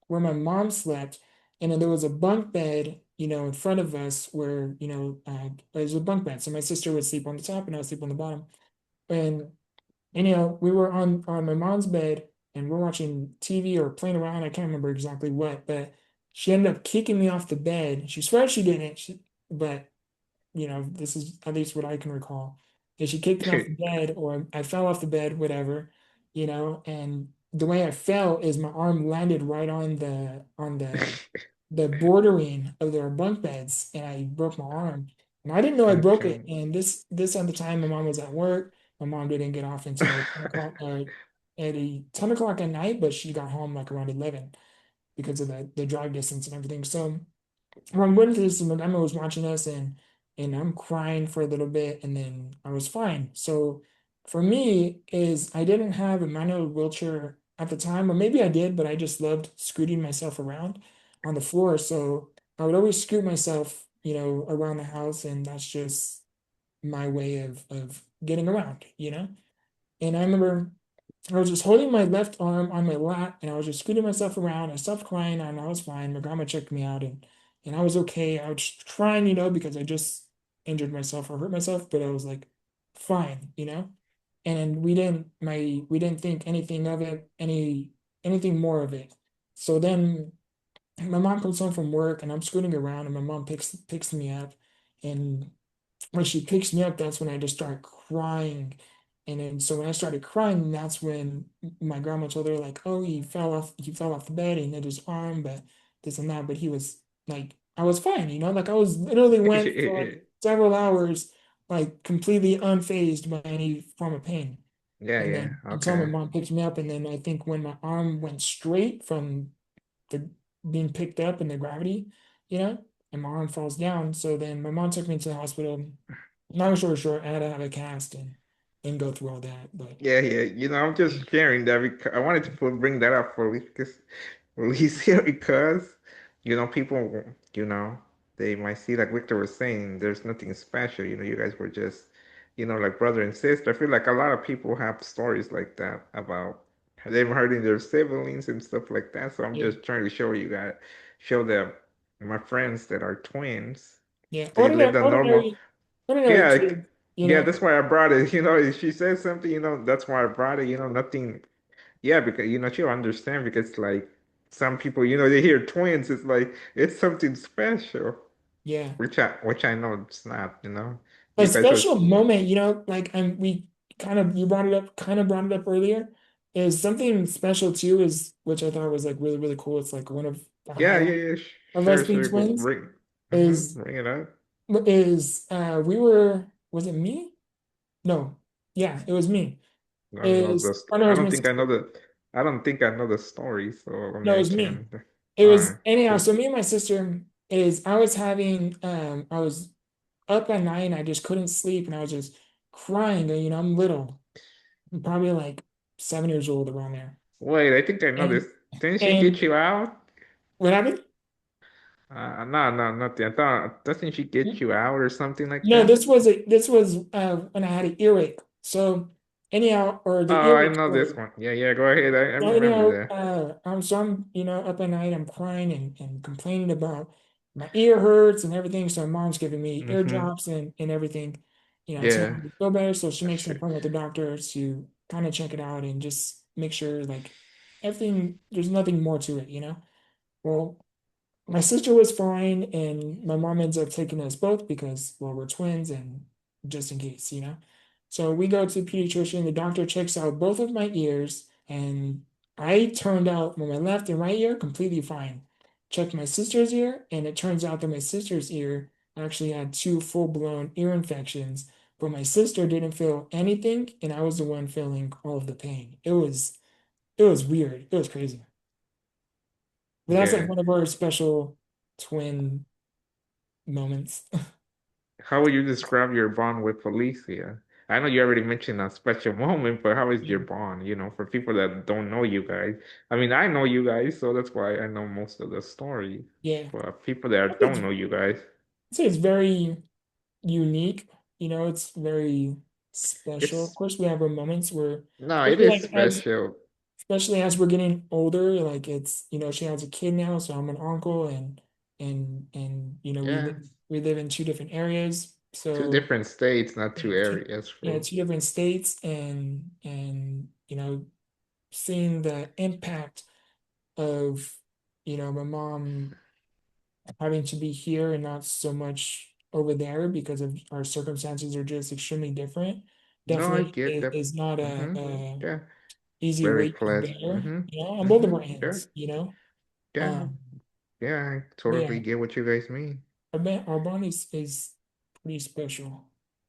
where my mom slept. And then there was a bunk bed, in front of us where, there was a bunk bed. So my sister would sleep on the top and I would sleep on the bottom. And we were on my mom's bed and we're watching TV or playing around. I can't remember exactly what, but she ended up kicking me off the bed. She swears she didn't, but this is at least what I can recall. if she kicked me off the bed or I fell off the bed, whatever, and the way I fell is my arm landed right on the bordering of their bunk beds, and I broke my arm. And I didn't know I broke it. Okay. And this at the time, my mom was at work. My mom didn't get off until 10 o'clock, at 10 o'clock at night, but she got home like around 11 because of the drive distance and everything. So when we went to this, and Emma was watching us, and I'm crying for a little bit, and then I was fine. So for me, is I didn't have a manual wheelchair at the time, or maybe I did, but I just loved scooting myself around on the floor. So I would always scoot myself, around the house, and that's just my way of getting around. And I remember I was just holding my left arm on my lap and I was just scooting myself around. I stopped crying and I was fine. My grandma checked me out and I was okay. I was just crying, because I just injured myself or hurt myself, but I was like fine. And we didn't think anything of it, anything more of it. So then my mom comes home from work and I'm scooting around and my mom picks me up, and when she picks me up, that's when I just start crying. And then so when I started crying, that's when my grandma told her like, "Oh, he fell off the bed and hit his arm, but this and that." But he was like, I was fine. Like I was literally went for like several hours, like completely unfazed by any form of pain. Yeah, And yeah, then until my okay. mom picked me up, and then I think when my arm went straight from the being picked up and the gravity, you know, and my arm falls down. So then my mom took me to the hospital. Long story short, I had to have a cast and go through all that. But Yeah, yeah. I'm just sharing that because I wanted to bring that up for Felicia because, people, you know, they might see, like Victor was saying, there's nothing special. You guys were just, like brother and sister. I feel like a lot of people have stories like that about them hurting their siblings and stuff like that. So I'm yeah, just trying to show them my friends that are twins. yeah, They live a normal. ordinary Yeah, kid, yeah, that's why I brought it. If she says something, that's why I brought it. Nothing. Yeah, because she'll understand because like some people, they hear twins, it's like it's something special, yeah. which I know it's not. A You guys was special moment, like we you kind of brought it up earlier, is something special too, is which I thought was like really, really cool. It's like one of the yeah, yeah, highlights yeah. of us Sure, being sure. Go twins bring, is bring it up. we were, was it me? No. Yeah, it was me. I don't know Oh no, it I was my don't think I know sister. the. I don't think I know the story. So I No, mean, it I was me. can. It All was right, anyhow. cool. So me and my sister I was up at night and I just couldn't sleep and I was just crying. I'm little. I'm probably like 7 years old around there. Wait, I think I know this. And Didn't she get and you out? what happened? No, no, nothing. I thought, doesn't she get you out or something like No, that? this was when I had an earache. So anyhow, or the Oh, I earache know this started. one. Yeah, yeah, go ahead. I So remember anyhow, that. I'm up at night, I'm crying and complaining about my ear hurts and everything. So my mom's giving me ear Mm-hmm. drops and everything, to Yeah, help me feel better. So she makes an sure. appointment with the doctor to kind of check it out and just make sure like everything, there's nothing more to it. Well, my sister was fine, and my mom ends up taking us both because, well, we're twins and just in case. So we go to the pediatrician, the doctor checks out both of my ears, and I turned out with my left and right ear completely fine. Checked my sister's ear, and it turns out that my sister's ear actually had two full-blown ear infections, but my sister didn't feel anything, and I was the one feeling all of the pain. It was weird. It was crazy. But that's like Yeah. one of our special twin moments. How would you describe your bond with Felicia? I know you already mentioned a special moment, but how is your Yeah. bond, for people that don't know you guys? I mean, I know you guys, so that's why I know most of the story. Yeah. But people I that think don't know you guys, I'd say it's very unique. It's very special. Of it's course, we have our moments where, no, it especially is like special. especially as we're getting older, like she has a kid now, so I'm an uncle, and Yeah. we live in two different areas. Two So different states, not two yeah, areas for. two different states, and seeing the impact of my mom having to be here and not so much. over there because of our circumstances are just extremely different. No, I Definitely get that. is not Mm-hmm. a Yeah. easy Very weight to pleasant. bear, Mm-hmm. on both of Mm-hmm. our Sure. ends, Yeah. Um, Yeah, I but totally yeah, get what you guys mean. our bond is pretty special.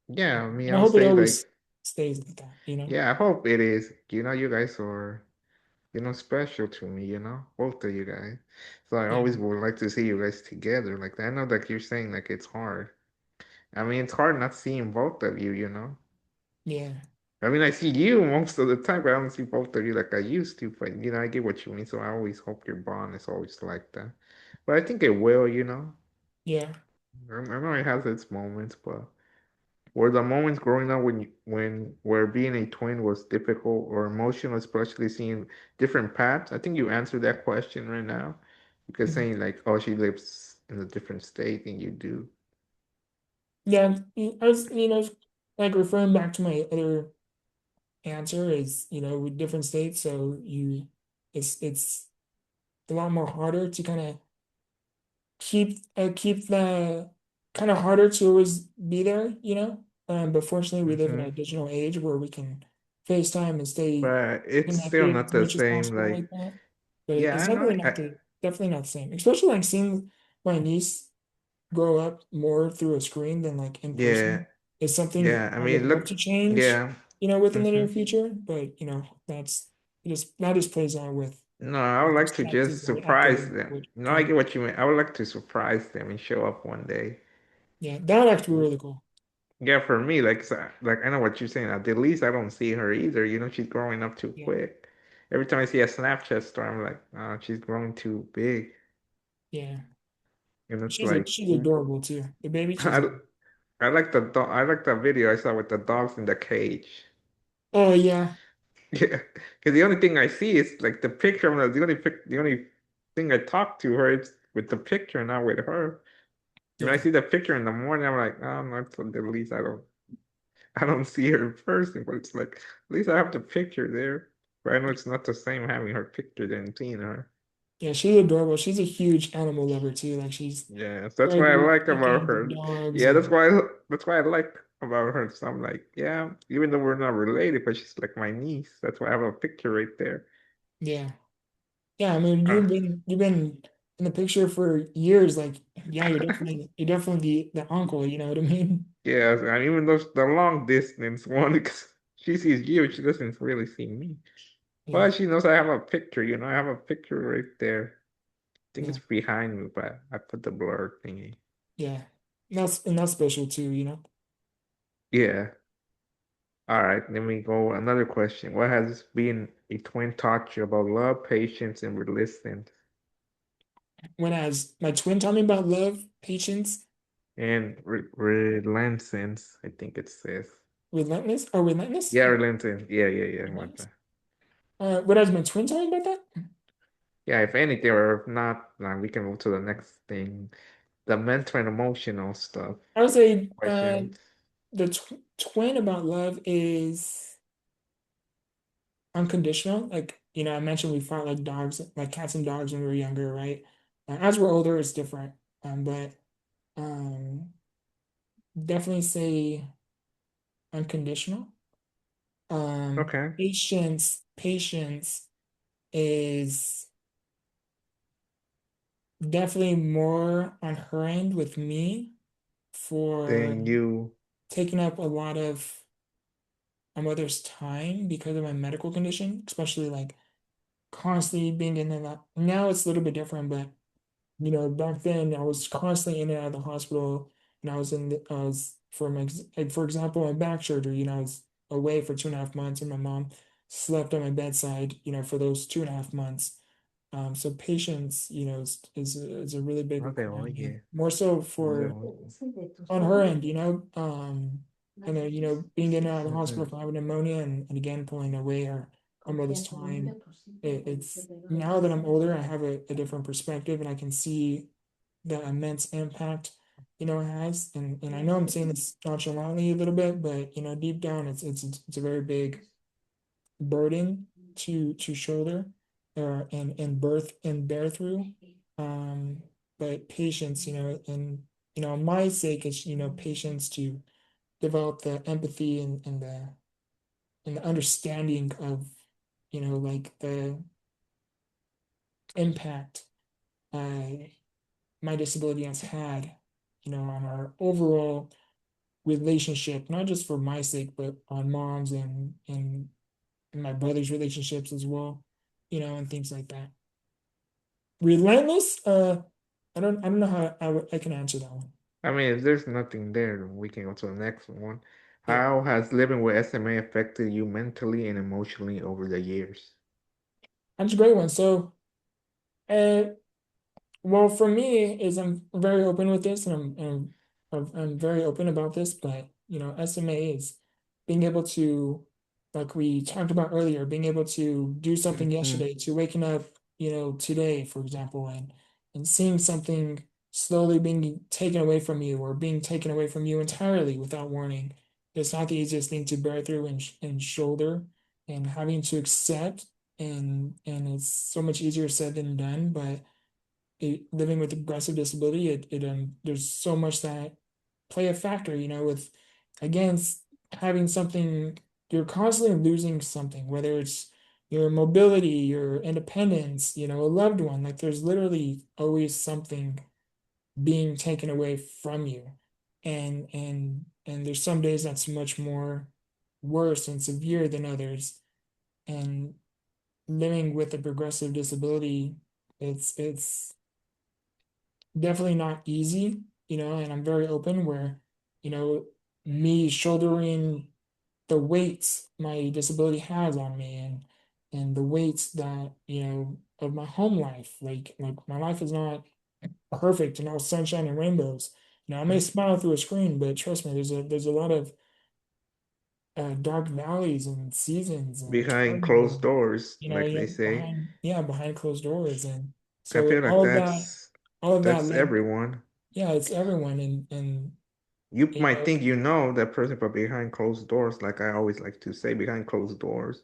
Yeah, I mean, And I I'll hope it say like, always stays like that. yeah, I hope it is. You guys are, special to me, both of you guys. So I Yeah, always would like to see you guys together. Like I know that you're saying like it's hard. I mean, it's hard not seeing both of you. yeah, I mean, I see you most of the time, but I don't see both of you like I used to. But I get what you mean. So I always hope your bond is always like that. But I think it will. yeah. I know it has its moments, but were the moments growing up when where being a twin was difficult or emotional, especially seeing different paths? I think you answered that question right now. Because Mhm. saying like, oh, she lives in a different state than you do. Yeah, I was, like referring back to my other answer is, with different states, so it's a lot more harder to kind of keep the kind of harder to always be there. But fortunately, we live in a Hmm. digital age where we can FaceTime and stay But it's still connected not as the much as same. possible Like, like that. But yeah, it's I know. definitely not the same. Especially like seeing my niece grow up more through a screen than like in Yeah, person is something yeah. I I would mean, love look, to change, yeah. within the Hmm. near future. But that's that just plays on No, I would with like this to tech too. just Right? I have surprise to them. would No, I kind of get what you mean. I would like to surprise them and show up one day. yeah, that would have to be really cool. Yeah, for me, like, like I know what you're saying. At the least, I don't see her either. She's growing up too Yeah, quick. Every time I see a Snapchat story, I'm like, oh, she's growing too big. yeah. It's like, She's adorable too. The baby, she's I, I like the dog. I like the video I saw with the dogs in the cage. oh yeah, Yeah, because the only thing I see is like the picture. I'm like, the only thing I talk to her is with the picture, not with her. When I yeah, see the picture in the morning, I'm like, oh no, at least I don't see her in person, but it's like at least I have the picture there. But I know it's not the same having her picture than seeing her. yeah. She's adorable. She's a huge animal lover too. Like she's Yeah, so that's very what I good with like about chickens and her. dogs Yeah, and that's why I like about her. So I'm like, yeah, even though we're not related, but she's like my niece. That's why I have a picture right there. yeah. Yeah, I mean, Uh, you've been in the picture for years. Like, yeah, you're definitely the uncle. You know what I mean? yeah, and even though the long distance one, because she sees you, she doesn't really see me. Yeah, But she knows I have a picture. I have a picture right there. I think yeah, it's behind me, but I put the blur thingy. yeah. And that's special too. Yeah. All right, let me go another question. What has being a twin taught you about love, patience, and resilience? When as my twin taught me about love, patience, And relentless, I think it says. relentless. Yeah, relentless. Yeah. What Relentless. the? What has my twin taught me about that? Yeah, if anything, or if not, we can move to the next thing. The mental and emotional stuff. I would say Questions. the twin about love is unconditional. Like, I mentioned we fought like dogs, like cats and dogs when we were younger, right? As we're older, it's different. But um, definitely say unconditional. Okay. Patience is definitely more on her end with me for Then you. taking up a lot of my mother's time because of my medical condition, especially like constantly being in and out. Now it's a little bit different, but back then I was constantly in and out of the hospital, and I was like for example, my back surgery. I was away for 2.5 months, and my mom slept on my bedside, for those 2.5 months. So patience, is a really big No te requirement, oye. more so No te for oye. on her end, and then being in and out of the hospital Mm-mm. for having pneumonia, and again pulling away our mother's time. It's now that I'm older, I have a different perspective, and I can see the immense impact it has. And I know I'm saying this nonchalantly a little bit, but deep down, it's a very big burden to shoulder, and bear through. Um, but patience, and my sake is, patience to develop the empathy and the understanding of, like the impact uh, my disability has had, on our overall relationship, not just for my sake, but on mom's and my brother's relationships as well, and things like that. Relentless, I don't know how I can answer that one. I mean, if there's nothing there, then we can go to the next one. Yeah, How has living with SMA affected you mentally and emotionally over the years? that's a great one. So, uh, well, for me, is I'm very open with this, and I'm very open about this. But SMA is being able to, like we talked about earlier, being able to do something Hmm. yesterday, to waking up, today, for example, and seeing something slowly being taken away from you, or being taken away from you entirely without warning. It's not the easiest thing to bear through and shoulder, and having to accept, and it's so much easier said than done, but living with aggressive disability, there's so much that play a factor, with against having something, you're constantly losing something, whether it's your mobility, your independence, a loved one. Like there's literally always something being taken away from you. And there's some days that's much more worse and severe than others. And living with a progressive disability, it's definitely not easy, and I'm very open where, you know, me shouldering the weights my disability has on me, and the weights that, of my home life. Like my life is not perfect and all sunshine and rainbows. I may smile through a screen, but trust me, there's a lot of dark valleys and seasons and Behind closed turmoil, doors, like they say. behind closed doors. And I so feel like all of that that's led, everyone. yeah, it's everyone. And You you might know think you know that person, but behind closed doors, like I always like to say, behind closed doors,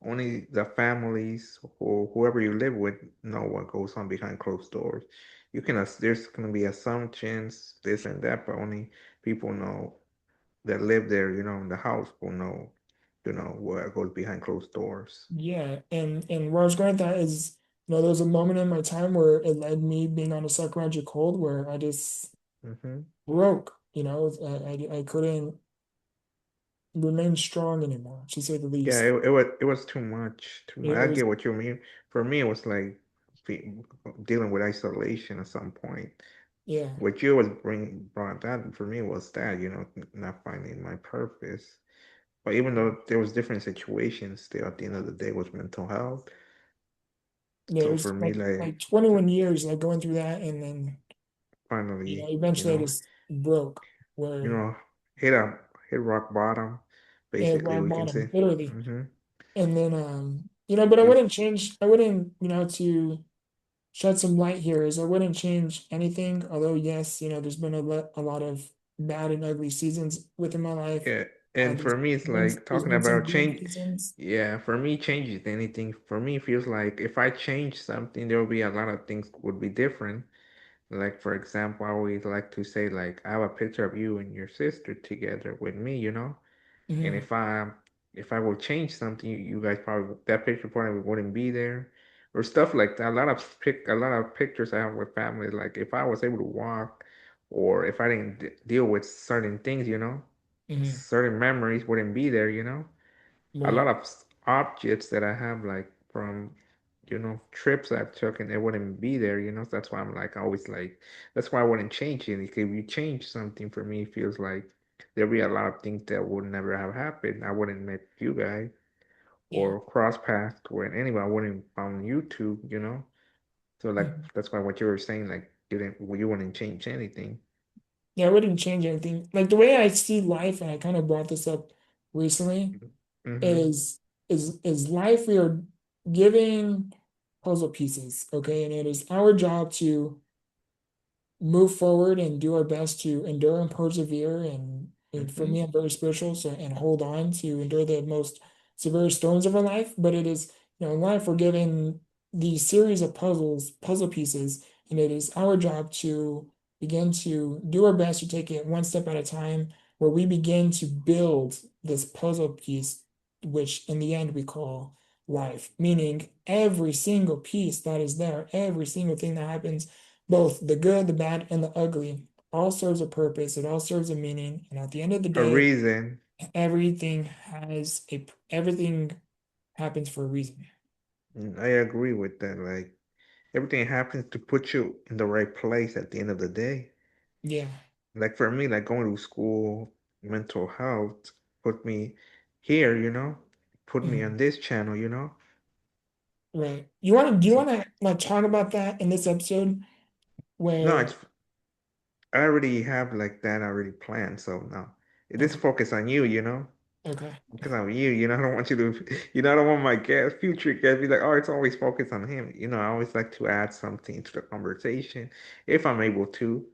only the families or whoever you live with know what goes on behind closed doors. There's gonna be assumptions, this and that, but only people know that live there, in the house will know, what goes behind closed doors. yeah, and where I was going with that is, there was a moment in my time where it led me being on a psychological hold where I just Hmm. broke. I couldn't remain strong anymore, to say the Yeah, least. it was too much, too much. It I was, get what you mean. For me, it was like fe- dealing with isolation at some point. yeah, What you was brought that for me was that, not finding my purpose. But even though there was different situations, still at the end of the day was mental health. yeah. It So was for me, like 21 years like going through that, and then finally, eventually I just broke you where know, hit a hit rock bottom, it basically rock we can bottom, say. literally. Hmm. And then but I You wouldn't change. I wouldn't, to shed some light here, is I wouldn't change anything. Although yes, there's been a lot of bad and ugly seasons within my life. Yeah, and There's for me, it's like there's talking been some about good change. seasons. Yeah, for me, changes anything. For me, it feels like if I change something, there will be a lot of things would be different. Like for example, I always like to say like I have a picture of you and your sister together with me, and Hmm. if I will change something, you guys probably that picture probably wouldn't be there, or stuff like that. A lot of pictures I have with family. Like if I was able to walk, or if I didn't deal with certain things, Hmm. certain memories wouldn't be there. A lot Right. of objects that I have like from trips I've taken, they wouldn't be there. So that's why I'm like always like that's why I wouldn't change it. If you change something for me, it feels like there'll be a lot of things that would never have happened. I wouldn't met you guys Yeah. or cross paths with anybody. I wouldn't found YouTube. So like Mhm. that's why what you were saying, like you wouldn't change anything. Yeah, I wouldn't change anything. Like the way I see life, and I kind of brought this up recently, Mm-hmm. is life, we are given puzzle pieces, okay? And it is our job to move forward and do our best to endure and persevere. And for Mm-hmm. me, I'm very spiritual, so, and hold on to endure the most severe storms of our life. But it is, in life, we're given these series of puzzle pieces, and it is our job to begin to do our best to take it one step at a time, where we begin to build this puzzle piece, which in the end we call life, meaning every single piece that is there, every single thing that happens, both the good, the bad, and the ugly, all serves a purpose, it all serves a meaning, and at the end of the A day, reason. everything happens for a reason. I agree with that. Like everything happens to put you in the right place at the end of the day. Yeah. Like for me, like going to school, mental health put me here, put me on Mhm. this channel. Right. Do you So want to like talk about that in this episode no, where, I already have like that already planned. So no, it is okay, focus on you. okay, Because I'm you. I don't want you to, I don't want my guest, future guest, be like, oh, it's always focused on him. I always like to add something to the conversation if I'm able to,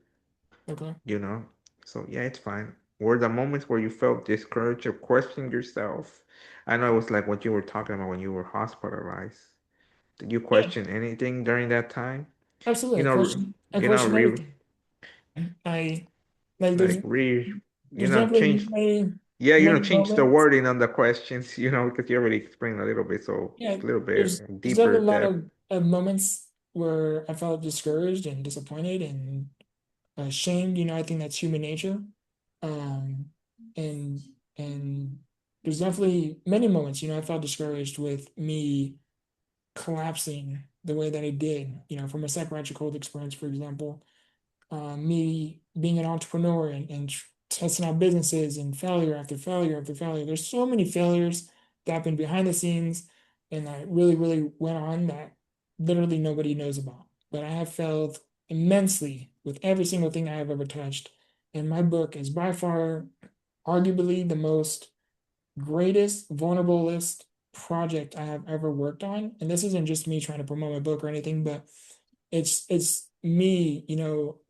okay. you know. So yeah, it's fine. Were the moments where you felt discouraged or questioned yourself? I know it was like what you were talking about when you were hospitalized. Did you Yeah, question anything during that time? absolutely. You know, I you know, question re everything. I like like re, definitely change. Yeah, many change the moments. wording on the questions. Because you already explained a little bit, so Yeah, a little bit there's definitely deeper a lot depth. of moments where I felt discouraged and disappointed and ashamed. I think that's human nature. Um, and and there's definitely many moments, I felt discouraged with me collapsing the way that I did, from a psychological experience, for example, me being an entrepreneur and testing out businesses and failure after failure after failure. There's so many failures that happened behind the scenes and that really, really went on that literally nobody knows about. But I have failed immensely with every single thing I have ever touched. And my book is by far arguably the most greatest vulnerabilist project I have ever worked on. And this isn't just me trying to promote my book or anything, but it's me,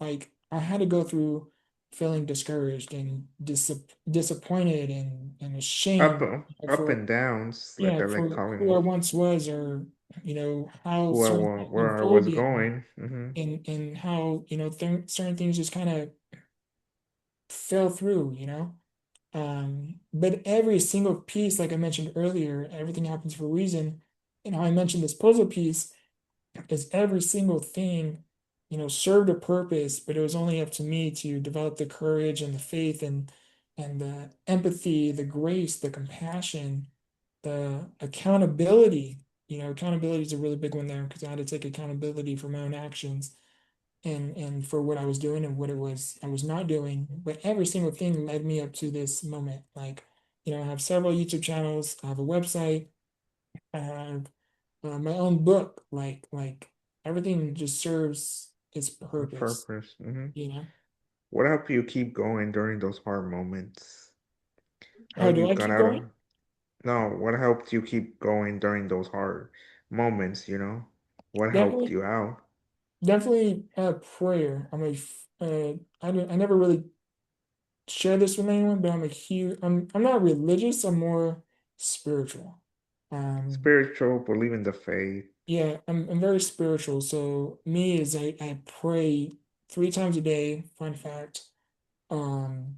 like I had to go through feeling discouraged and disappointed and Up, ashamed up and downs, like yeah, I like for calling who I it, once was, or how certain things where I was unfolded, going. and how certain things just kind of fell through, but every single piece, like I mentioned earlier, everything happens for a reason. And how I mentioned this puzzle piece is every single thing, served a purpose, but it was only up to me to develop the courage and the faith and the empathy, the grace, the compassion, the accountability. Accountability is a really big one there because I had to take accountability for my own actions and for what I was doing and what it was I was not doing. But every single thing led me up to this moment. Like, I have several YouTube channels, I have a website, I have my own book. Like everything just serves its purpose. Purpose. You know, What helped you keep going during those hard moments? How how do you I got keep out going? of? No, what helped you keep going during those hard moments? What helped Definitely, you out? definitely prayer. I never really share this with anyone, but I'm not religious, I'm more spiritual. Um, Spiritual, believe in the faith. yeah, I'm very spiritual. So me is I pray 3 times a day, fun fact. Um,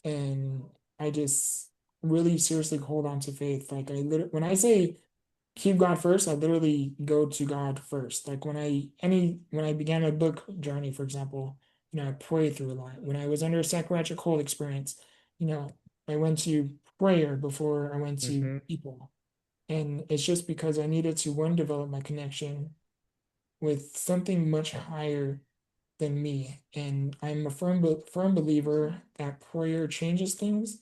and I just really seriously hold on to faith. Like when I say keep God first, I literally go to God first. Like when I began my book journey, for example, I prayed through a lot. When I was under a psychiatric hold experience, you know, I went to prayer before I went to Mm-hmm. people. And it's just because I needed to one, develop my connection with something much higher than me. And I'm a firm believer that prayer changes things,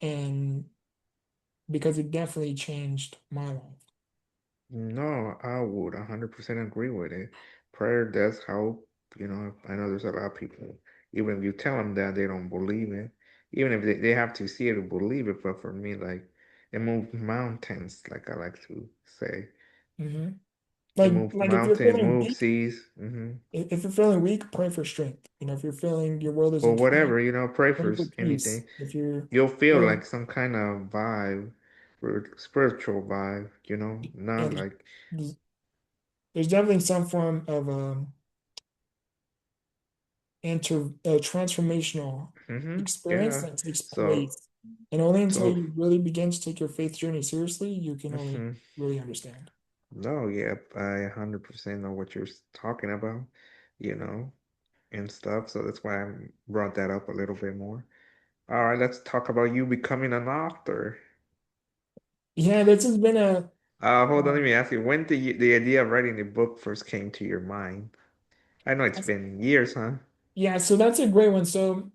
and because it definitely changed my life. No, I would 100% agree with it. Prayer does help. I know there's a lot of people, even if you tell them that they don't believe it, even if they have to see it to believe it. But for me, like, it moved mountains, like I like to say. hmm It Like moved like if you're mountains, feeling moved weak, seas. if you're feeling weak, pray for strength. If you're feeling your world is Or in chaos, whatever, pray pray for for peace. anything. If you're You'll feel feeling like some kind of vibe, or spiritual vibe, yeah, not like, there's definitely some form of transformational experience Yeah. that takes So place. And only until so you really begin to take your faith journey seriously, you can only hmm really understand. No, yeah, I 100% know what you're talking about, you know, and stuff. So that's why I brought that up a little bit more. All right, let's talk about you becoming an author. Yeah, this has been Hold on, uh, let me ask you, when did the idea of writing a book first came to your mind? I know it's been years, huh? yeah, so that's a great one. So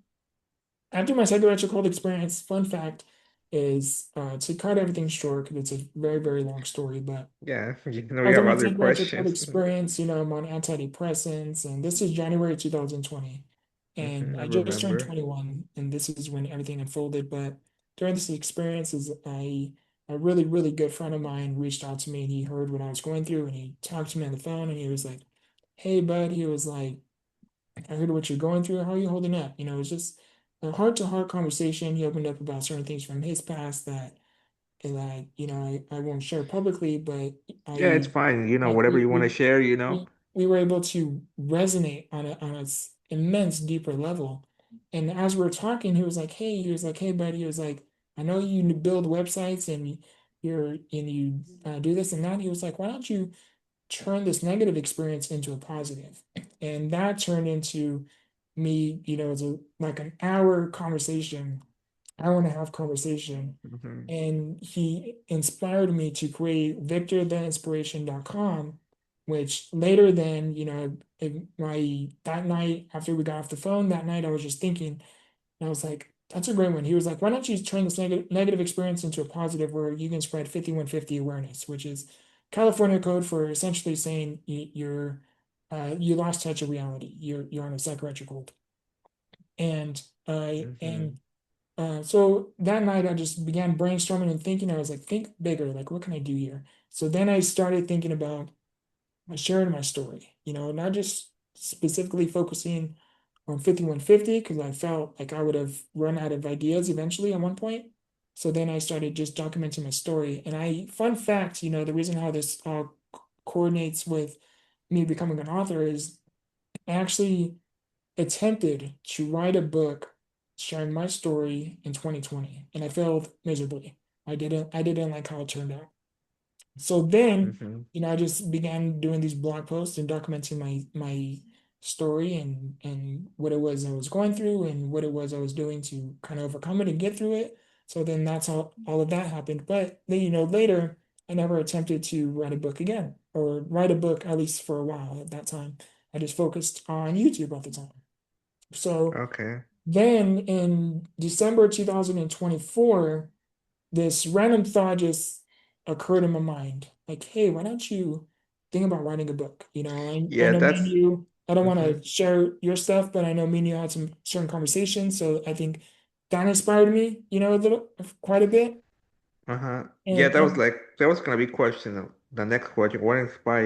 after my psychological experience, fun fact is to cut everything short because it's a very, very long story, but Yeah, you know, we after have my other psychological questions. experience, I'm on antidepressants, and this is January 2020. And I I just turned remember. 21, and this is when everything unfolded. But during this experience, a really, really good friend of mine reached out to me, and he heard what I was going through, and he talked to me on the phone, and he was like, "Hey, bud," he was like, "I heard what you're going through. How are you holding up?" It was just a heart-to-heart conversation. He opened up about certain things from his past that I won't share publicly, but Yeah, it's I fine. You know, like whatever you want to share, you know. we were able to resonate on a immense deeper level. And as we are talking, he was like, hey, buddy, he was like, I know you build websites and you do this and that. He was like, why don't you turn this negative experience into a positive? And that turned into me, it's like an hour conversation, hour and a half conversation. Hmm. And he inspired me to create victortheinspiration.com, which later then, that night after we got off the phone, that night I was just thinking, and I was like, that's a great one. He was like, why don't you turn this negative experience into a positive where you can spread 5150 awareness, which is California code for essentially saying you lost touch of reality. You're on a psychiatric hold. And Hmm. so that night I just began brainstorming and thinking. I was like, think bigger, like what can I do here? So then I started thinking about sharing my story, not just specifically focusing on 5150 because I felt like I would have run out of ideas eventually at one point. So then I started just documenting my story. And fun fact, the reason how this all coordinates with me becoming an author is I actually attempted to write a book sharing my story in 2020, and I failed miserably. I didn't like how it turned out. So then, Hmm. I just began doing these blog posts and documenting my story and what it was I was going through and what it was I was doing to kind of overcome it and get through it. So then that's how all of that happened. But then, later I never attempted to write a book again or write a book at least for a while at that time. I just focused on YouTube at the time. So Okay. then in December 2024, this random thought just occurred in my mind. Like, hey, why don't you think about writing a book? I Yeah, know me and that's. you, I don't want Hmm. to share your stuff, but I know me and you had some certain conversations. So I think that inspired me, quite a bit. Uh-huh. Yeah, And and that was gonna be question. The next question, what inspire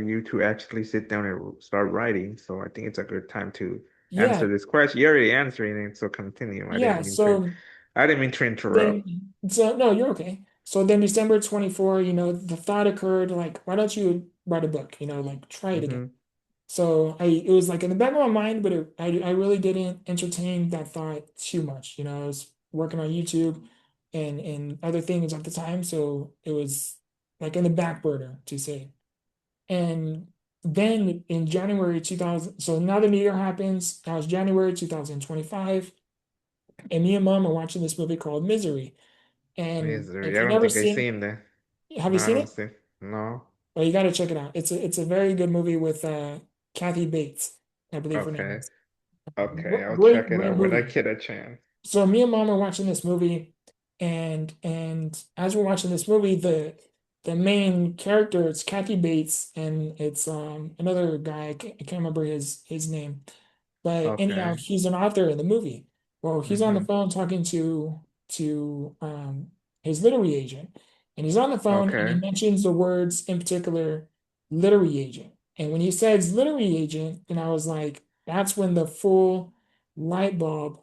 you to actually sit down and start writing? So I think it's a good time to answer yeah, this question. You're already answering it, so continue. yeah. I didn't mean to interrupt. So no, you're okay. So then December 24, the thought occurred like, why don't you write a book? Like try it again. Hmm. So it was like in the back of my mind, but I really didn't entertain that thought too much. I was working on YouTube and other things at the time, so it was like in the back burner to say. And then in January 2000, so now the new year happens. That was January 2025, and me and mom are watching this movie called Misery. And Is there? if I you don't never think I seen seen that. it, have No, you I seen don't it? see. No. Well, you got to check it out. It's a very good movie with Kathy Bates, I believe her name Okay. is. Okay, I'll check Great, it great out when I movie. get a chance. So me and mom are watching this movie, and as we're watching this movie, the main character it's Kathy Bates, and it's another guy. I can't remember his name, but anyhow, Okay. he's an author in the movie. Well, he's on the Hmm. phone talking to his literary agent, and he's on the phone and he Okay. mentions the words in particular literary agent. And when he says literary agent, and I was like, that's when the full light bulb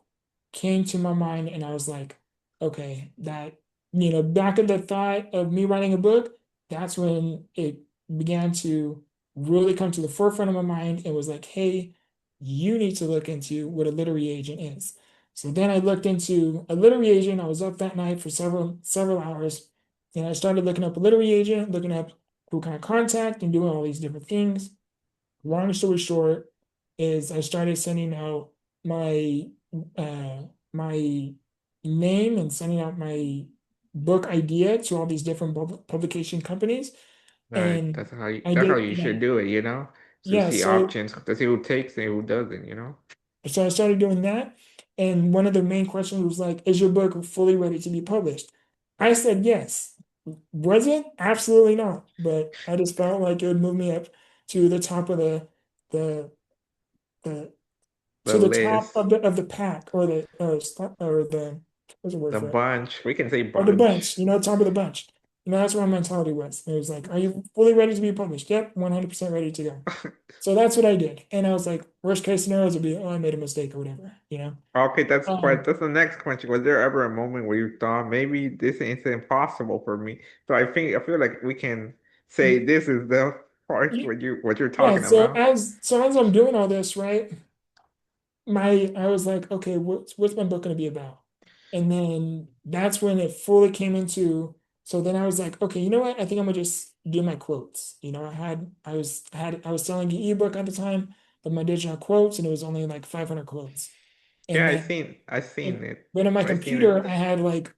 came to my mind, and I was like, okay, back of the thought of me writing a book, that's when it began to really come to the forefront of my mind. It was like, hey, you need to look into what a literary agent is. So then I looked into a literary agent. I was up that night for several hours, and I started looking up a literary agent, looking up who can I contact, and doing all these different things. Long story short, is I started sending out my my name and sending out my book idea to all these different publication companies, Right. and I That's how did, you should do it, you know? To yeah, see so options, to see who takes and who doesn't, you know? I started doing that. And one of the main questions was like, is your book fully ready to be published? I said yes. Was it? Absolutely not. But I just felt like it would move me up to the top of the the The to the top list, of the pack, or the what's the word the for it? bunch. We can say Or the bunch, bunch. top of the bunch. That's where my mentality was. It was like, are you fully ready to be published? Yep, 100% ready to go. So that's what I did. And I was like, worst case scenarios would be, oh, I made a mistake or whatever. Okay, Um, that's the next question. Was there ever a moment where you thought maybe this is impossible for me? So I feel like we can say this is the part what you're yeah, talking about. so as I'm doing all this, right? I was like, okay, what's my book going to be about? And then that's when it fully came into. So then I was like, okay, you know what? I think I'm gonna just do my quotes. I was selling an ebook at the time of my digital quotes, and it was only like 500 quotes. And Yeah, then, I seen it. but on my I seen it computer, I had like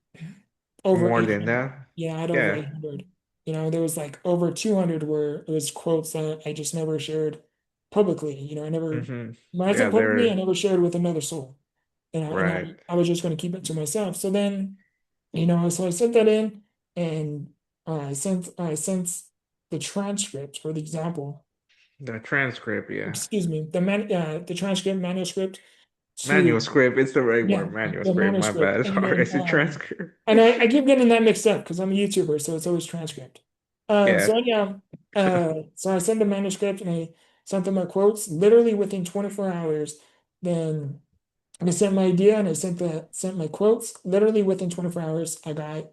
over more than 800. that. Yeah, I had over Yeah. 800. There was like over 200 where it was quotes that I just never shared publicly. When I Yeah, said publicly, I they're never shared with another soul. right. I was just going to keep it to myself. So then, so I sent that in, and I sent the transcript for the example, The transcript, yeah. excuse me, the transcript manuscript to, Manuscript, it's the right yeah, word, the manuscript. My manuscript. bad. And Sorry, I then, said transcript. I keep getting that mixed up because I'm a YouTuber, so it's always transcript. Yeah. So I sent the manuscript, and I sent them my quotes literally within 24 hours. Then I sent my idea, and I sent my quotes literally within 24 hours. I got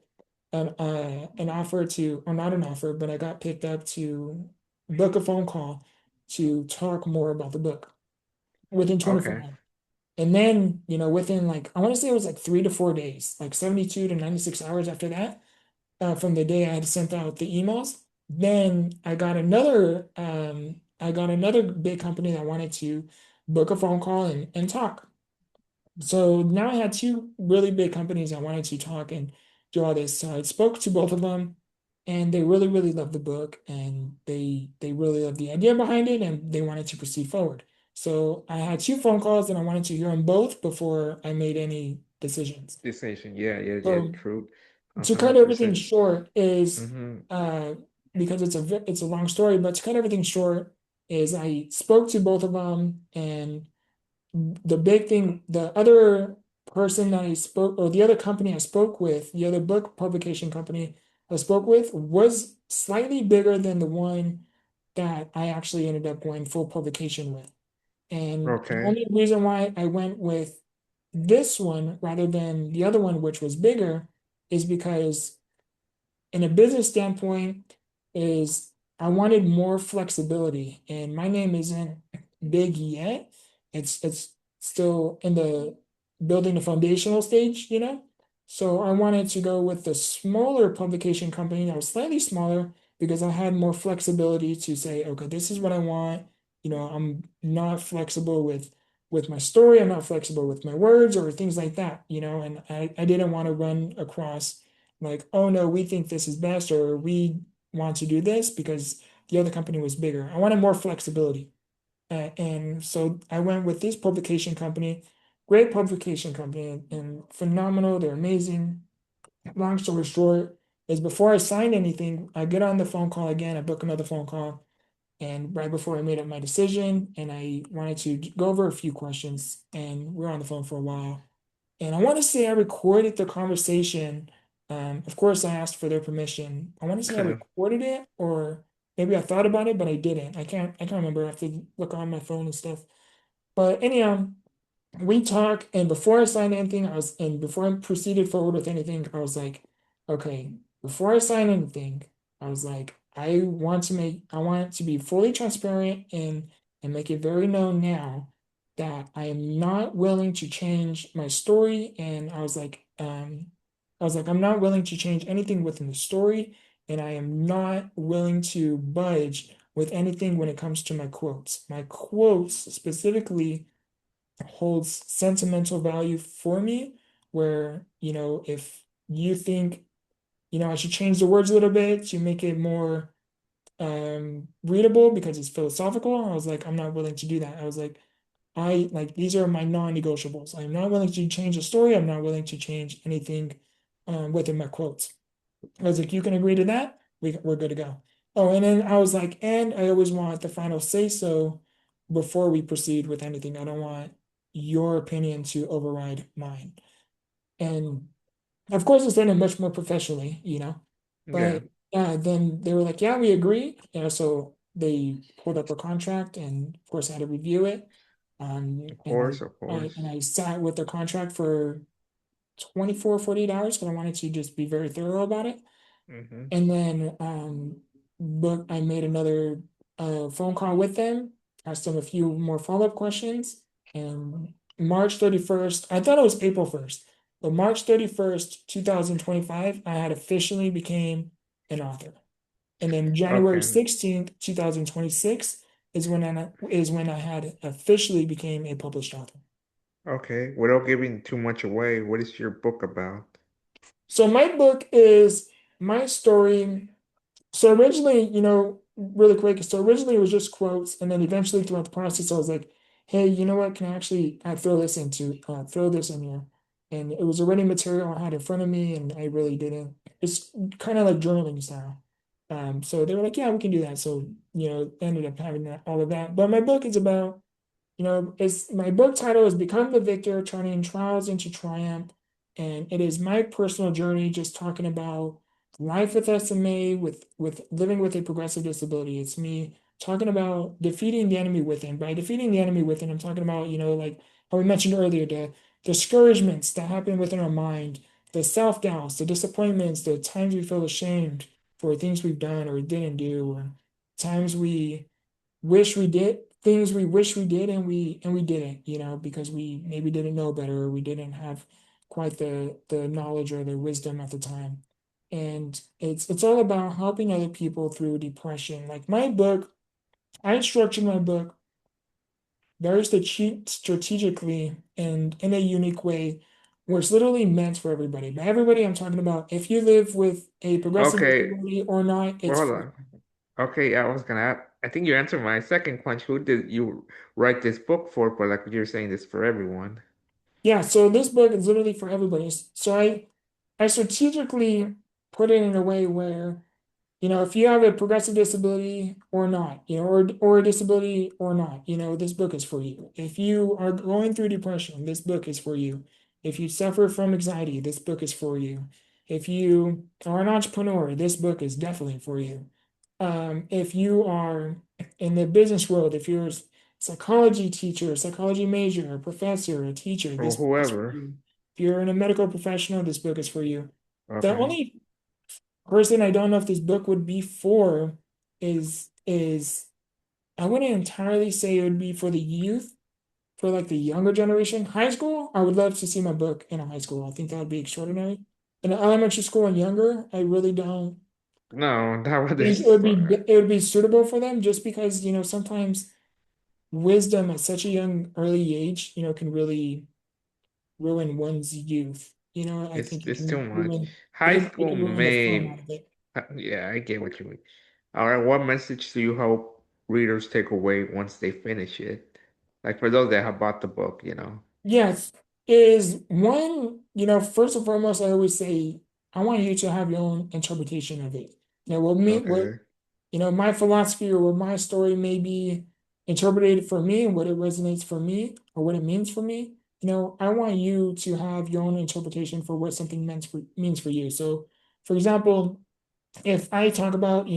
an offer to, or not an offer, but I got picked up to book a phone call to talk more about the book within 24 Okay. hours. And then, within like, I want to say it was like 3 to 4 days, like 72 to 96 hours after that, from the day I had sent out the emails, then I got another big company that wanted to book a phone call and talk. So now I had two really big companies that wanted to talk and do all this. So I spoke to both of them, and they really, really loved the book, and they really loved the idea behind it, and they wanted to proceed forward. So I had two phone calls, and I wanted to hear them both before I made any decisions. Decision. Yeah, yeah, yeah. So True. A to cut hundred everything percent. short is, Mm-hmm. uh because it's a long story, but to cut everything short is I spoke to both of them, and the big thing, the other person that I spoke, or the other company I spoke with, the other book publication company I spoke with, was slightly bigger than the one that I actually ended up going full publication with. And the Okay. only reason why I went with this one rather than the other one, which was bigger, is because in a business standpoint, is I wanted more flexibility, and my name isn't big yet. It's still in the building the foundational stage. So I wanted to go with the smaller publication company that was slightly smaller because I had more flexibility to say, okay, this is what I want. I'm not flexible with my story. I'm not flexible with my words or things like that. And I didn't want to run across like, oh no, we think this is best, or we want to do this because the other company was bigger. I wanted more flexibility. And so I went with this publication company, great publication company, and phenomenal. They're amazing. Long story short, is before I signed anything, I get on the phone call again, I book another phone call. And right before I made up my decision, and I wanted to go over a few questions, and we are on the phone for a while. And I want to say I recorded the conversation. Of course, I asked for their permission. I want to say I recorded it, or maybe I thought about it, but I didn't. I can't remember. I have to look on my phone and stuff. But anyhow, we talk, and before I signed anything, and before I proceeded forward with anything, I was like, okay, before I sign anything, I was like, I want to be fully transparent and make it very known now that I am not willing to change my story. And I was like, I'm not willing to change anything within the story, and I am not willing to budge with anything when it comes to my quotes. My quotes specifically holds sentimental value for me, where, if you think, I should change the words a little bit to make it more readable because it's philosophical. I was like, I'm not willing to do that. I was like, I like these are my non-negotiables. I'm not willing to change the story. I'm not willing to change anything within my quotes. I was like, you can agree to that. We're good to go. Oh, and then I was like, and I always want the final say so before we proceed with anything. I don't want your opinion to override mine. And of course, it's done it much more professionally, Yeah, But then they were like, "Yeah, we agree." So they pulled up a contract, and of course, I had to review it. of And course, of course. I sat with the contract for 24, 48 hours because I wanted to just be very thorough about it. Mm-hmm. And then but I made another phone call with them, asked them a few more follow-up questions, and March 31st, I thought it was April 1st, but March 31st, 2025, I had officially became an author. And then January Okay, 16th, 2026 is when I had officially became a published author. okay. Without giving too much away, what is your book about? So my book is my story. So originally, really quick, so originally it was just quotes, and then eventually throughout the process, I was like, hey, you know what? Can I actually throw this in here? And it was already material I had in front of me, and I really didn't. It's kind of like journaling style. So they were like, yeah, we can do that. So, ended up having all of that. But my book is about it's my book title is Become the Victor, Turning Trials into Triumph. And it is my personal journey just talking about life with SMA, with living with a progressive disability. It's me talking about defeating the enemy within. By defeating the enemy within, I'm talking about, like how we mentioned earlier, the discouragements that happen within our mind, the self-doubts, the disappointments, the times we feel ashamed for things we've done or didn't do, or times we wish we did things we wish we did and we didn't, because we maybe didn't know better, or we didn't have quite the knowledge or the wisdom at the time. And it's all about helping other people through depression. Like my book, I structured my book very strategically and in a unique way where it's literally meant for everybody. By everybody, I'm talking about if you live with a progressive Okay, disability or not, well, it's hold for on. Okay, I was gonna ask, I think you answered my second question. Who did you write this book for? But like you're saying, this for everyone. Yeah, so this book is literally for everybody. So I strategically put it in a way where, if you have a progressive disability or not, or a disability or not, this book is for you. If you are going through depression, this book is for you. If you suffer from anxiety, this book is for you. If you are an entrepreneur, this book is definitely for you. If you are in the business world, if you're a psychology teacher, a psychology major, a professor, a teacher, Or this book is for whoever. you. If you're in a medical professional, this book is for you. The Okay. only person I don't know if this book would be for is I wouldn't entirely say it would be for the youth, for like the younger generation. High school, I would love to see my book in a high school. I think that would be extraordinary. In elementary school and younger, I really don't No, that was think this. it would be suitable for them, just because sometimes wisdom at such a young early age can really ruin one's youth. I think It's too much. it High can school ruin the fun out may. of it. Yeah, I get what you mean. All right, what message do you hope readers take away once they finish it? Like for those that have bought the book, you know. Yes, is one, first and foremost, I always say I want you to have your own interpretation of it. Okay. My philosophy or what my story may be interpreted for me, what it resonates for me, or what it means for me. I want you to have your own interpretation for what something means for you. So, for example, if I talk about,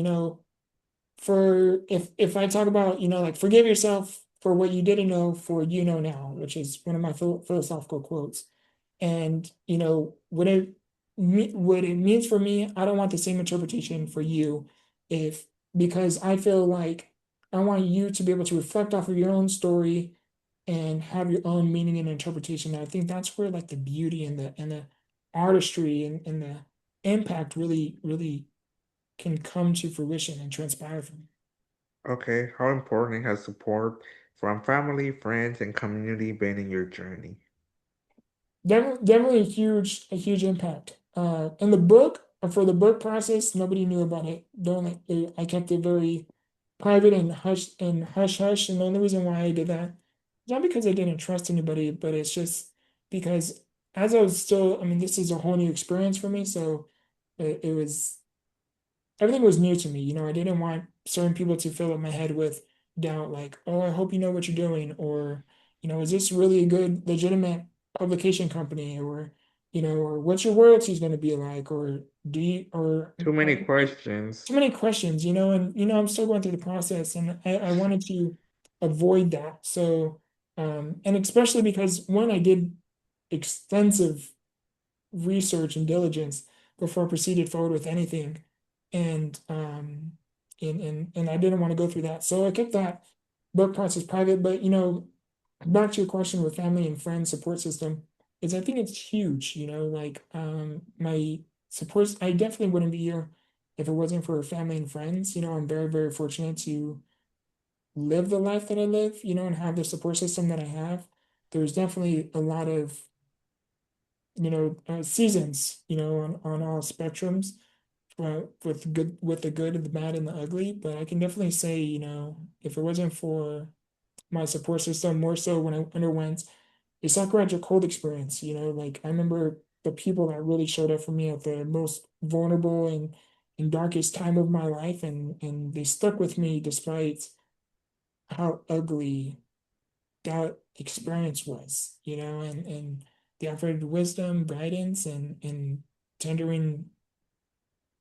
for if I talk about, like forgive yourself for what you didn't know, for you know now, which is one of my philosophical quotes. And what it means for me, I don't want the same interpretation for you, because I feel like I want you to be able to reflect off of your own story and have your own meaning and interpretation. And I think that's where like the beauty and the artistry and the impact really can come to fruition and transpire from it. Okay, how important has support from family, friends, and community been in your journey? Definitely a huge impact. In the book, for the book process, nobody knew about it. Don't like, I kept it very private and hush hush. And the only reason why I did that, not because I didn't trust anybody, but it's just because as I was still, I mean, this is a whole new experience for me. So it was everything was new to me. You know, I didn't want certain people to fill up my head with doubt, like, oh, I hope you know what you're doing, or, you know, is this really a good, legitimate publication company, or, you know, or what's your royalties going to be like, or Too many questions. too many questions, you know, and you know, I'm still going through the process, and I wanted to avoid that. So, and especially because when I did extensive research and diligence before I proceeded forward with anything. And and I didn't want to go through that. So I kept that book process private. But you know, back to your question with family and friends support system, is I think it's huge, you know, like my supports I definitely wouldn't be here if it wasn't for family and friends. You know, I'm very, very fortunate to live the life that I live, you know, and have the support system that I have. There's definitely a lot of seasons, you know, on all spectrums, with the good, the bad, and the ugly. But I can definitely say, you know, if it wasn't for my support system, more so when I underwent a psychological cold experience, you know, like I remember the people that really showed up for me at the most vulnerable and darkest time of my life, and they stuck with me despite how ugly that experience was, you know, and they offered wisdom, guidance, and tendering,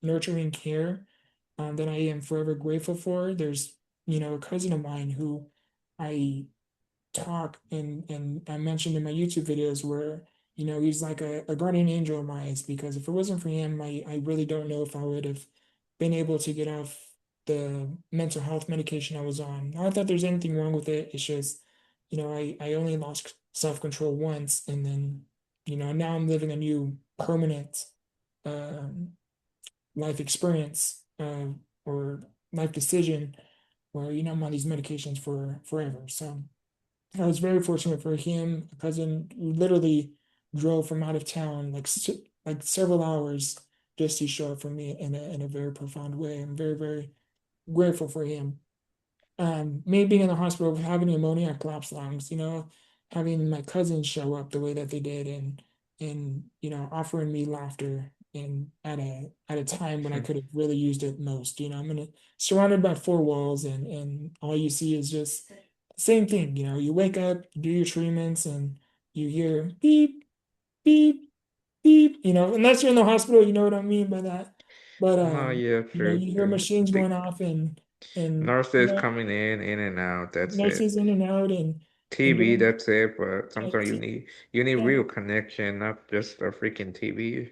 nurturing care that I am forever grateful for. There's, you know, a cousin of mine who I talk and I mentioned in my YouTube videos where, you know, he's like a guardian angel of mine because if it wasn't for him, I really don't know if I would have been able to get off the mental health medication I was on. Not that there's anything wrong with it. It's just, you know, I only lost self-control once and then, you know, now I'm living a new permanent um, life experience or life decision where, you know, I'm on these medications for forever. So I was very fortunate for him. A cousin literally drove from out of town like several hours just to show up for me in a very profound way. I'm very, very grateful for him. Me being in the hospital with having pneumonia, collapsed lungs, you know, having my cousins show up the way that they did and you know, offering me laughter and at a time when I could have really used it most. You know, surrounded by four walls and all you see is just the same thing, you know, you wake up, you do your treatments and you hear beep, beep, beep, you know, unless you're in the hospital, you know what I mean by that. But No, yeah, you know, true, you hear true. machines The going off and you nurses know, coming in and out. That's it. nurses in and out and TV, doing that's it. But sometimes see, you need yeah, real connection, not just a freaking TV.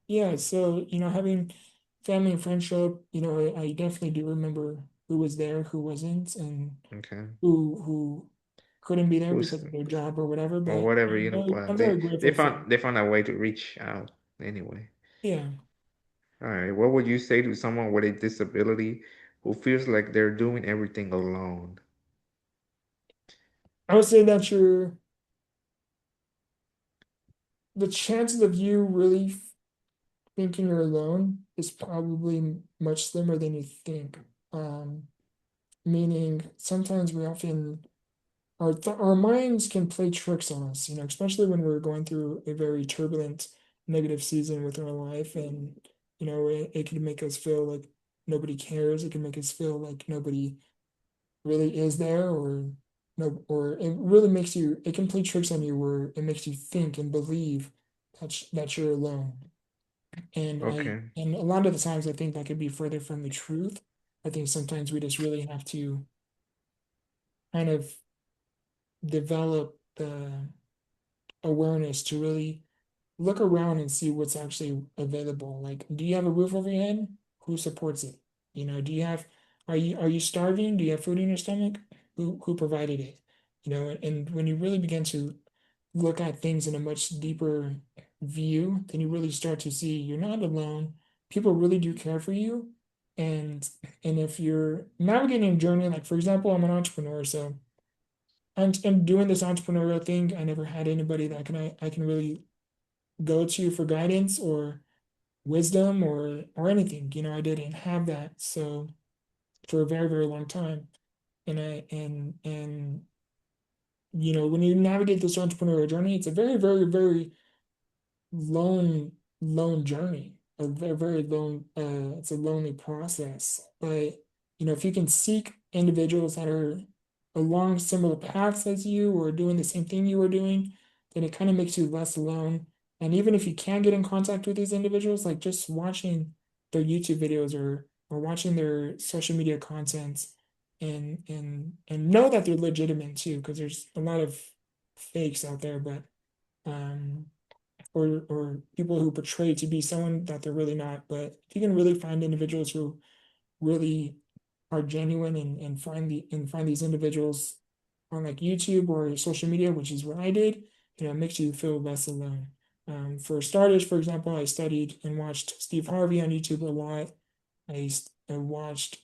yeah. So, you know, having family and friendship, you know, I definitely do remember who was there, who wasn't, and Okay. who couldn't be there Who's because of their job or whatever. or But whatever, you know, I'm but very grateful for they found a way to reach out anyway. yeah. All right. What would you say to someone with a disability who feels like they're doing everything alone? I would say that the chances of you really thinking you're alone is probably much slimmer than you think. Um, Meaning sometimes we often our minds can play tricks on us, you know, especially when we're going through a very turbulent negative season with our life. And you know, it can make us feel like nobody cares. It can make us feel like nobody really is there, or no, or it really makes you, it can play tricks on you where it makes you think and believe that you're alone. Okay. And a lot of the times I think that could be further from the truth. I think sometimes we just really have to kind of develop the awareness to really look around and see what's actually available. Like, do you have a roof over your head? Who supports it? You know, do you have, are you starving? Do you have food in your stomach? Who provided it? and when you really begin to look at things in a much deeper view, then you really start to see you're not alone. People really do care for you. And and if you're navigating a journey, like for example, I'm an entrepreneur, so I'm doing this entrepreneurial thing. I never had anybody that I can really go to for guidance or wisdom or anything. I didn't have that. So for a very, very long time. And when you navigate this entrepreneurial journey, it's a very, very, very lone lone journey, a very, very lone it's a lonely process. But if you can seek individuals that are along similar paths as you or doing the same thing you are doing, then it kind of makes you less alone. And even if you can't get in contact with these individuals, like just watching their YouTube videos or watching their social media content and know that they're legitimate too, because there's a lot of fakes out there, but um or people who portray to be someone that they're really not. But if you can really find individuals who really are genuine and find these individuals on like YouTube or social media, which is what I did, it makes you feel less alone. For starters, for example, I studied and watched Steve Harvey on YouTube a lot. I watched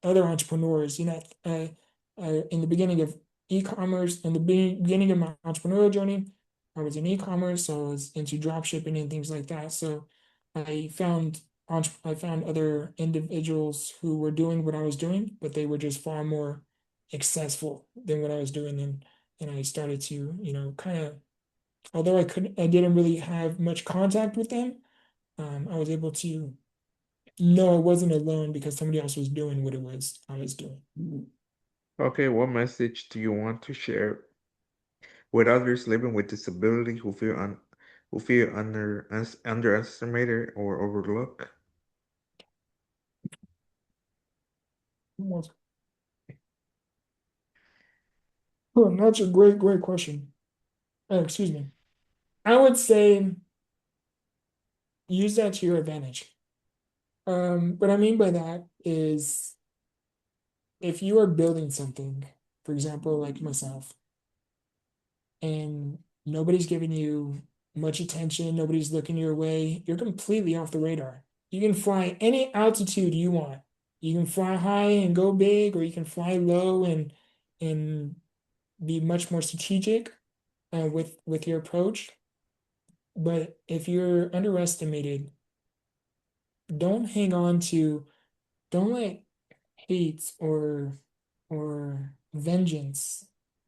other entrepreneurs. In the beginning of e-commerce, in the beginning of my entrepreneurial journey, I was in e-commerce, so I was into drop shipping and things like that. So I found I found other individuals who were doing what I was doing, but they were just far more successful than what I was doing, and I started to, kind of, although I didn't really have much contact with them, I was able to know I wasn't alone because somebody else was doing what it was I was doing. Okay, what message do you want to share with others living with disability who feel underestimated or overlooked? Oh, that's a great, great question. Excuse me. I would say use that to your advantage. What I mean by that is if you are building something, for example, like myself, and nobody's giving you much attention, nobody's looking your way, you're completely off the radar. You can fly any altitude you want. You can fly high and go big, or you can fly low and be much more strategic with your approach. But if you're underestimated, don't hang on to, don't let hate or vengeance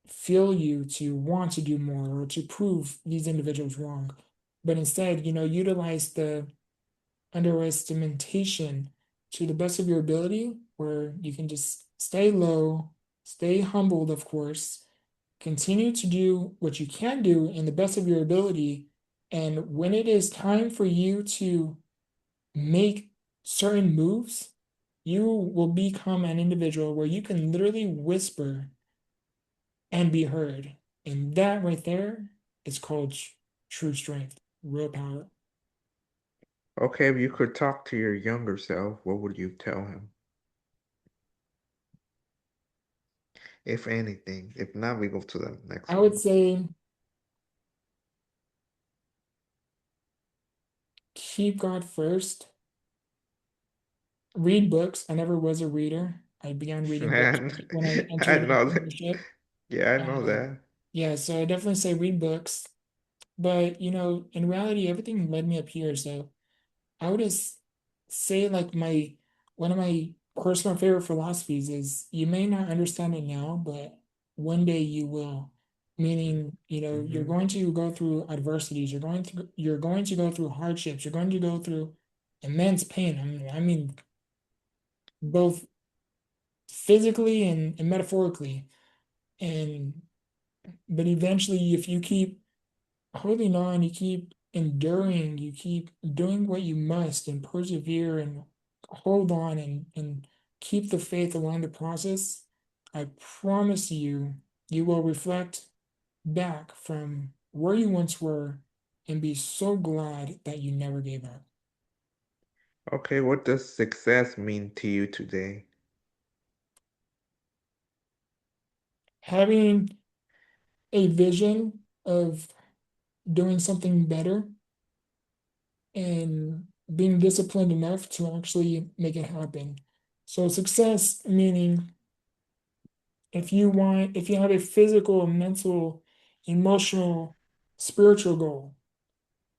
feel you to want to do more or to prove these individuals wrong. But instead, utilize the underestimation to the best of your ability, where you can just stay low, stay humbled, of course, continue to do what you can do in the best of your ability. And when it is time for you to make certain moves, you will become an individual where you can literally whisper and be heard. And that right there is called true strength, real power. Okay, if you could talk to your younger self, what would you tell him? If anything. If not, we go to the next I would one. say keep God first. Read books. I never was a reader. I began reading books And when I I entered know that. entrepreneurship. Yeah, I know Uh, that. yeah, so I definitely say read books. But in reality, everything led me up here. So I would just say like my one of my personal favorite philosophies is you may not understand it now, but one day you will. Meaning, you're Hmm. going to go through adversities, you're going to go through hardships, you're going to go through immense pain. I mean both physically and metaphorically. And but eventually if you keep holding on, you keep enduring, you keep doing what you must and persevere and hold on and keep the faith along the process, I promise you, you will reflect back from where you once were and be so glad that you never gave up. Okay, what does success mean to you today? having a vision of doing something better and being disciplined enough to actually make it happen. So success meaning if you have a physical, mental, emotional, spiritual goal,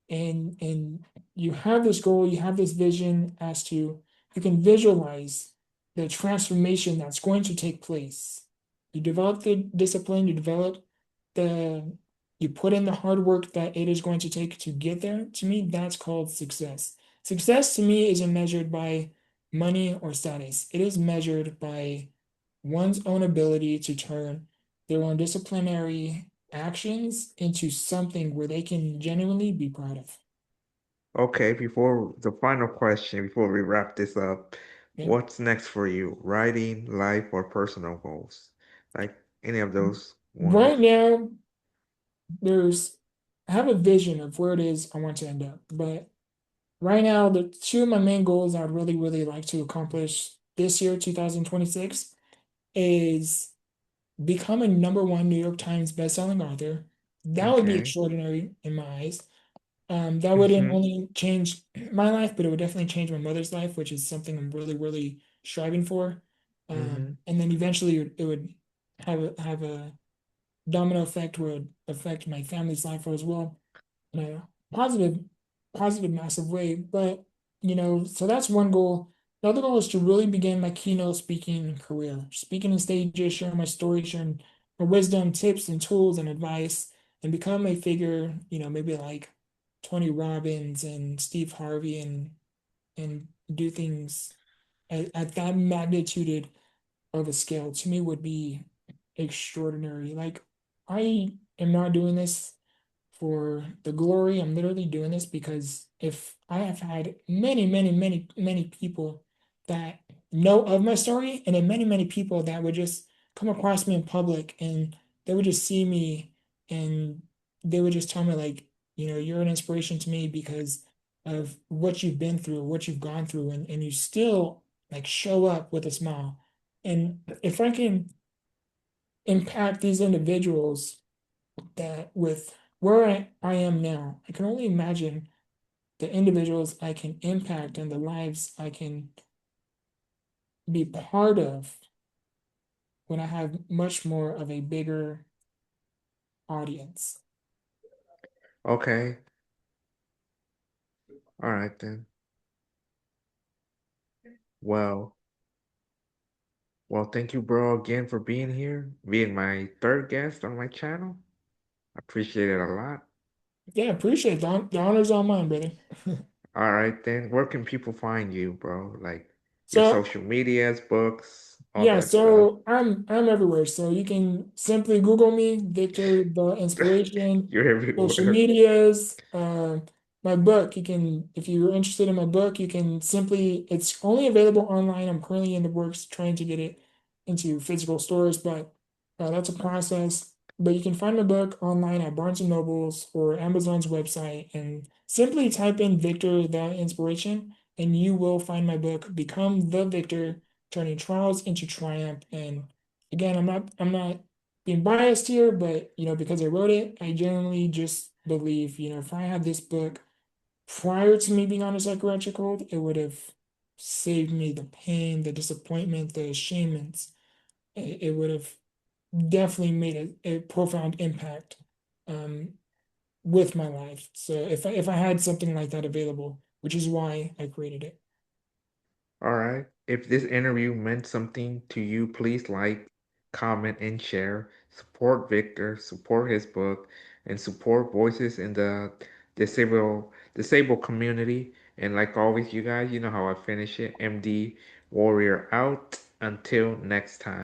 and you have this goal, you have this vision as to you can visualize the transformation that's going to take place. You develop the discipline, you develop the you put in the hard work that it is going to take to get there. To me, that's called success. Success to me isn't measured by money or status. It is measured by one's own ability to turn their own disciplinary actions into something where they can genuinely be proud of. Okay, before the final question, before we wrap this up, Okay. what's next for you? Writing, life, or personal goals? Like any of those ones? Right now, there's I have a vision of where it is I want to end up, but right now, the two of my main goals I'd really, really like to accomplish this year, 2026, is become a number one New York Times bestselling author. That would be Okay. extraordinary in my eyes. That wouldn't Mm-hmm. only change my life, but it would definitely change my mother's life, which is something I'm really, really striving for. Mm-hmm. And then eventually it would have a domino effect would affect my family's life as well in a positive, positive, massive way. But so that's one goal. The other goal is to really begin my keynote speaking career, speaking on stages, sharing my story, sharing my wisdom, tips, and tools and advice, and become a figure. Maybe like Tony Robbins and Steve Harvey, and do things at that magnitude of a scale. To me, would be extraordinary. Like I am not doing this for the glory. I'm literally doing this because if I have had many, many, many, many people that know of my story, and then many, many people that would just come across me in public and they would just see me and they would just tell me, like, you're an inspiration to me because of what you've been through, what you've gone through, and you still like show up with a smile. And if I can impact these individuals that with where I am now, I can only imagine the individuals I can impact and the lives I can be part of when I have much more of a bigger audience. Okay. All right then. Well, well, thank you, bro, again for being here, being my third guest on my channel. I appreciate it a lot. Yeah, appreciate the honor's all mine, brother. All right then. Where can people find you, bro? Like your So social medias, books, all yeah, that stuff. so I'm everywhere. So you can simply Google me, Victor the Inspiration, You're social everywhere. medias, my book. You can, if you're interested in my book, you can simply, it's only available online. I'm currently in the works trying to get it into physical stores, but that's a process. But you can find my book online at Barnes and Nobles or Amazon's website and simply type in Victor the Inspiration, and you will find my book, Become the Victor, turning trials into triumph. And again, I'm not being biased here, but because I wrote it, I genuinely just believe, if I had this book prior to me being on a psychiatric hold, it would have saved me the pain, the disappointment, the shameless. It would have definitely made a profound impact um, with my life. So if I had something like that available, which is why I created it. All right. If this interview meant something to you, please like, comment, and share. Support Victor, support his book, and support voices in the disabled community. And like always, you guys, you know how I finish it. MD Warrior out. Until next time.